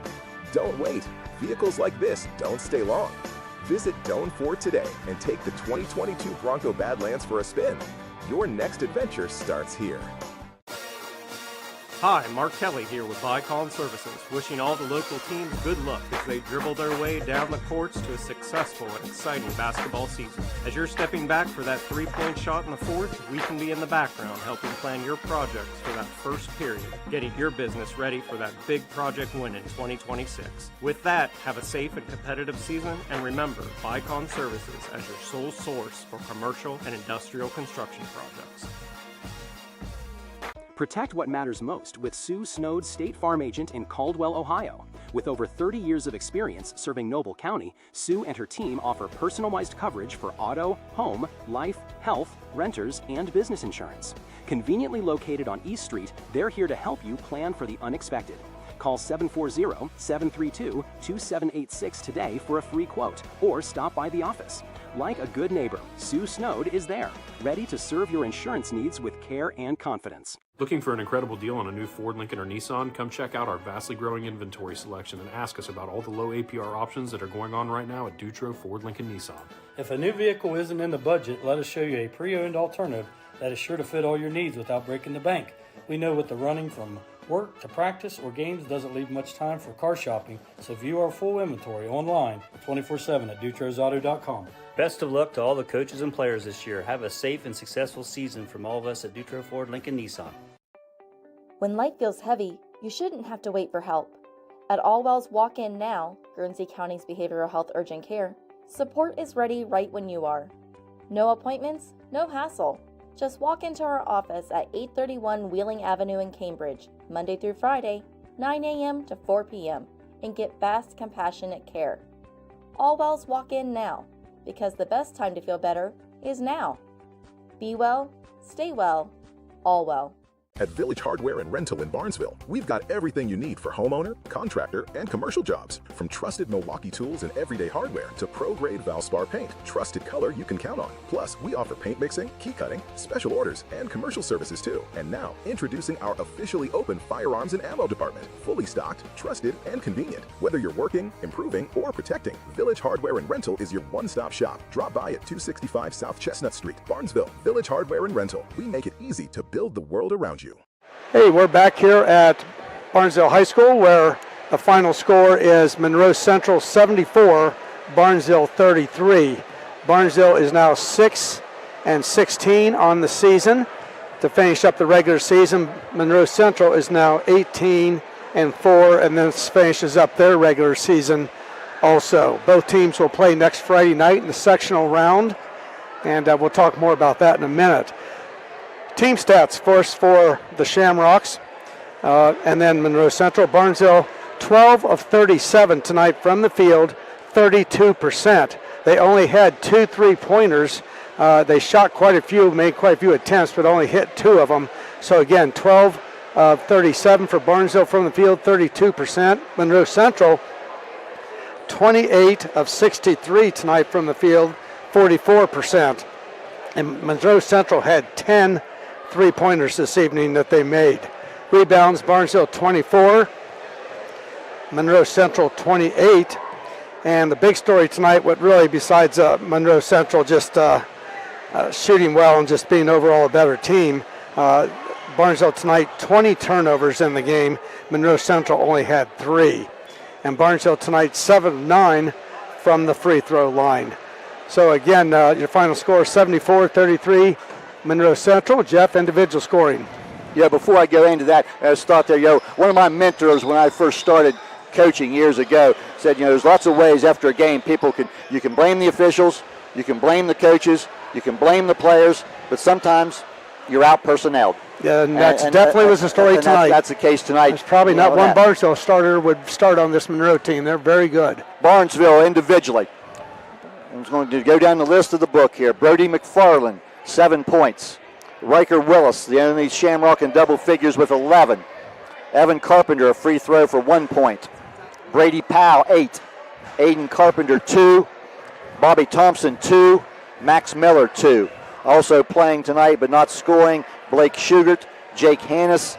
Don't wait. Vehicles like this don't stay long. Visit Doane Ford today and take the 2022 Bronco Badlands for a spin. Your next adventure starts here. Hi, Mark Kelly here with Vicon Services, wishing all the local teams good luck as they dribble their way down the courts to a successful and exciting basketball season. As you're stepping back for that three-point shot in the fourth, we can be in the background helping plan your projects for that first period, getting your business ready for that big project win in 2026. With that, have a safe and competitive season, and remember Vicon Services as your sole source for commercial and industrial construction projects. Protect what matters most with Sue Snow's State Farm agent in Caldwell, Ohio. With over 30 years of experience serving Noble County, Sue and her team offer personalized coverage for auto, home, life, health, renters, and business insurance. Conveniently located on East Street, they're here to help you plan for the unexpected. Call 740-732-2786 today for a free quote or stop by the office. Like a good neighbor, Sue Snowd is there, ready to serve your insurance needs with care and confidence. Looking for an incredible deal on a new Ford, Lincoln, or Nissan? Come check out our vastly growing inventory selection and ask us about all the low APR options that are going on right now at Dutro Ford, Lincoln, Nissan. If a new vehicle isn't in the budget, let us show you a pre-owned alternative that is sure to fit all your needs without breaking the bank. We know with the running from work to practice or games doesn't leave much time for car shopping, so view our full inventory online 24/7 at dutrosauto.com. Best of luck to all the coaches and players this year. Have a safe and successful season from all of us at Dutro Ford, Lincoln, Nissan. When life feels heavy, you shouldn't have to wait for help. At Allwell's Walk-In Now, Guernsey County's behavioral health urgent care, support is ready right when you are. No appointments, no hassle. Just walk into our office at 831 Wheeling Avenue in Cambridge, Monday through Friday, 9 a.m. to 4 p.m., and get fast, compassionate care. Allwell's Walk-In Now, because the best time to feel better is now. Be well, stay well, all well. At Village Hardware and Rental in Barnesville, we've got everything you need for homeowner, contractor, and commercial jobs. From trusted Milwaukee tools and everyday hardware to pro-grade Valspar paint, trusted color you can count on. Plus, we offer paint mixing, key cutting, special orders, and commercial services too. And now, introducing our officially open firearms and ammo department. Fully stocked, trusted, and convenient. Whether you're working, improving, or protecting, Village Hardware and Rental is your one-stop shop. Drop by at 265 South Chestnut Street, Barnesville. Village Hardware and Rental. We make it easy to build the world around you. Hey, we're back here at Barnesville High School where the final score is Monroe Central 74, Barnesville 33. Barnesville is now 6-16 on the season. To finish up the regular season, Monroe Central is now 18-4, and then finishes up their regular season also. Both teams will play next Friday night in the sectional round, and we'll talk more about that in a minute. Team stats first for the Shamrocks and then Monroe Central. Barnesville 12 of 37 tonight from the field, 32%. They only had 2 3-pointers. They shot quite a few, made quite a few attempts, but only hit 2 of them. So again, 12 of 37 for Barnesville from the field, 32%. Monroe Central 28 of 63 tonight from the field, 44%. And Monroe Central had 10 3-pointers this evening that they made. Rebounds, Barnesville 24, Monroe Central 28. And the big story tonight, what really besides Monroe Central just shooting well and just being overall a better team, Barnesville tonight 20 turnovers in the game. Monroe Central only had 3. And Barnesville tonight 7 of 9 from the free throw line. So again, your final score 74-33, Monroe Central. Jeff, individual scoring. Yeah, before I go into that, I just thought there, one of my mentors when I first started coaching years ago said, there's lots of ways after a game you can blame the officials, you can blame the coaches, you can blame the players, but sometimes you're out personnel. Yeah, and that definitely was the story tonight. That's the case tonight. There's probably not one Barnesville starter would start on this Monroe team. They're very good. Barnesville individually. I'm going to go down the list of the book here. Brody McFarland, 7 points. Riker Willis, the only Shamrock in double figures with 11. Evan Carpenter, a free throw for 1 point. Brady Powell, 8. Aiden Carpenter, 2. Bobby Thompson, 2. Max Miller, 2. Also playing tonight but not scoring, Blake Schugert, Jake Hannes,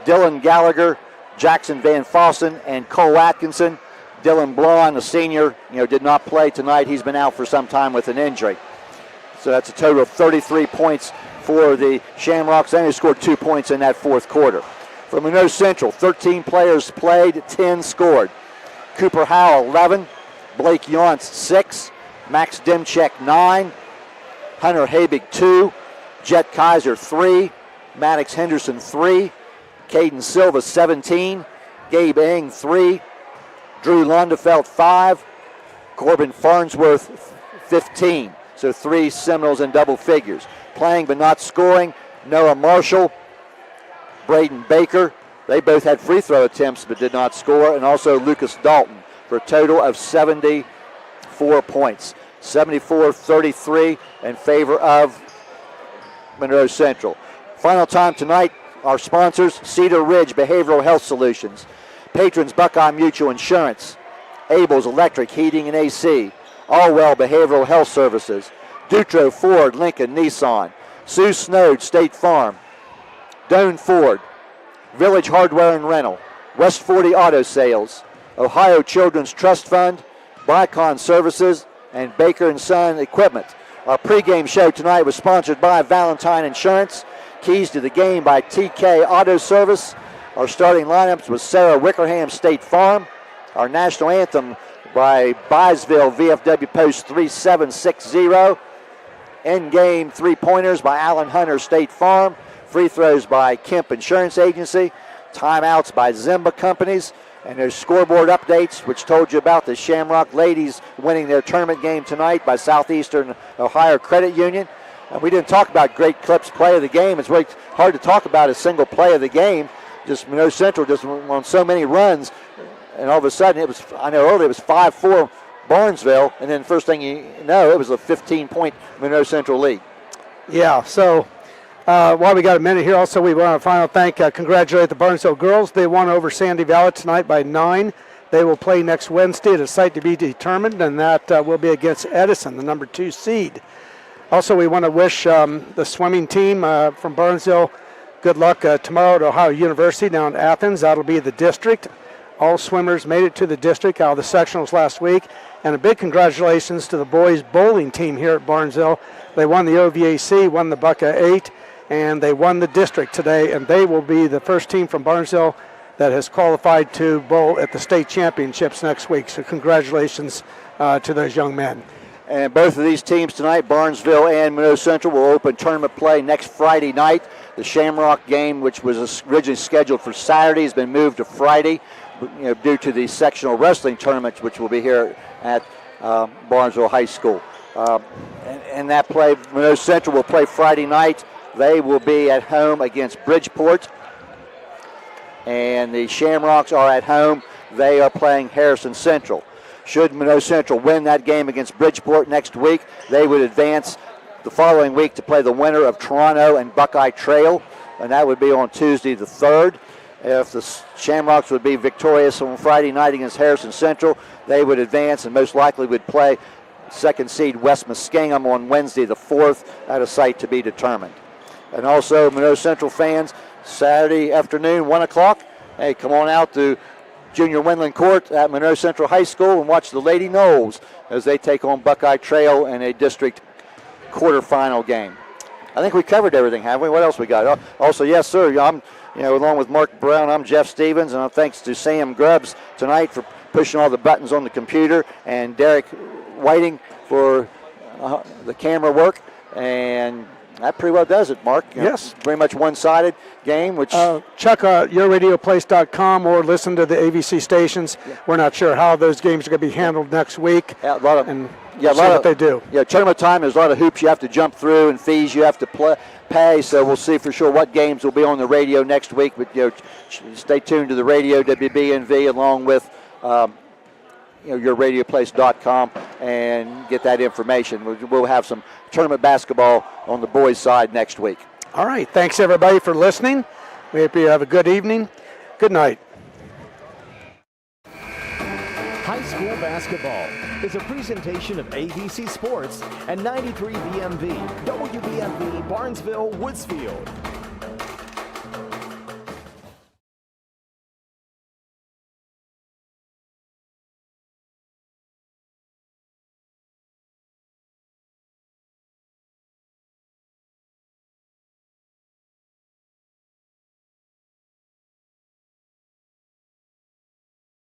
Dylan Gallagher, Jackson Van Fossen, and Cole Atkinson. Dylan Blon, a senior, did not play tonight. He's been out for some time with an injury. So that's a total of 33 points for the Shamrocks. They only scored 2 points in that fourth quarter. For Monroe Central, 13 players played, 10 scored. Cooper Howell, 11. Blake Yonts, 6. Max Demchek, 9. Hunter Habig, 2. Jet Kaiser, 3. Maddox Henderson, 3. Caden Silva, 17. Gabe Eng, 3. Drew Lundefelt, 5. Corbin Farnsworth, 15. So 3 Seminoles in double figures. Playing but not scoring, Noah Marshall, Braden Baker. They both had free throw attempts but did not score. And also Lucas Dalton for a total of 74 points. 74-33 in favor of Monroe Central. Final time tonight, our sponsors, Cedar Ridge Behavioral Health Solutions. Patrons Buckeye Mutual Insurance, Abel's Electric Heating and AC, Allwell Behavioral Health Services, Dutro Ford, Lincoln, Nissan, Sue Snode, State Farm, Doane Ford, Village Hardware and Rental, West 40 Auto Sales, Ohio Children's Trust Fund, Bicon Services, and Baker & Son Equipment. Our pregame show tonight was sponsored by Valentine Insurance, Keys to the Game by TK Auto Service. Our starting lineups was Sarah Wickerham, State Farm. Our national anthem by Byesville, VFW Post 3760. End-game three-pointers by Allen Hunter, State Farm. Free throws by Kemp Insurance Agency. Timeouts by Zimba Companies. And there's scoreboard updates, which told you about the Shamrock ladies winning their tournament game tonight by Southeastern Ohio Credit Union. And we didn't talk about Great Clips play of the game. It's really hard to talk about a single play of the game. Just Monroe Central just went on so many runs. And all of a sudden, I know earlier it was 5-4 Barnesville. And then first thing you know, it was a 15-point Monroe Central lead. Yeah, so while we got a minute here, also we want to congratulate the Barnesville girls. They won over Sandy Valley tonight by 9. They will play next Wednesday at a site to be determined, and that will be against Edison, the number 2 seed. Also, we want to wish the swimming team from Barnesville good luck tomorrow at Ohio University down in Athens. That'll be the district. All swimmers made it to the district out of the sectionals last week. And a big congratulations to the boys bowling team here at Barnesville. They won the OVAC, won the Buckeye 8, and they won the district today. And they will be the first team from Barnesville that has qualified to bowl at the state championships next week. So congratulations to those young men. And both of these teams tonight, Barnesville and Monroe Central, will open tournament play next Friday night. The Shamrock game, which was originally scheduled for Saturday, has been moved to Friday due to the sectional wrestling tournament, which will be here at Barnesville High School. And that play, Monroe Central will play Friday night. They will be at home against Bridgeport. And the Shamrocks are at home. They are playing Harrison Central. Should Monroe Central win that game against Bridgeport next week, they would advance the following week to play the winner of Toronto and Buckeye Trail, and that would be on Tuesday the 3rd. If the Shamrocks would be victorious on Friday night against Harrison Central, they would advance and most likely would play second seed West Muskingum on Wednesday the 4th at a site to be determined. And also, Monroe Central fans, Saturday afternoon, 1 o'clock, hey, come on out to Junior Wendland Court at Monroe Central High School and watch the Lady Knowles as they take on Buckeye Trail in a district quarterfinal game. I think we covered everything, haven't we? What else we got? Also, yes, sir, I'm, along with Mark Brown, I'm Jeff Stevens, and thanks to Sam Grubbs tonight for pushing all the buttons on the computer, and Derek Whiting for the camera work, and that pretty well does it, Mark. Yes. Very much one-sided game, which... check yourradioplace.com or listen to the AVC stations. Yeah. We're not sure how those games are going to be handled next week. Yeah, a lot of... And yeah, see what they do. Yeah, tournament time, there's a lot of hoops you have to jump through and fees you have to pay, so we'll see for sure what games will be on the radio next week. But stay tuned to the radio, WBNV, along with yourradioplace.com, and get that information. We'll have some tournament basketball on the boys' side next week. All right, thanks everybody for listening. We hope you have a good evening. Good night. High school basketball is a presentation of AVC Sports and 93 BMV, WBNV, Barnesville, Woodsfield.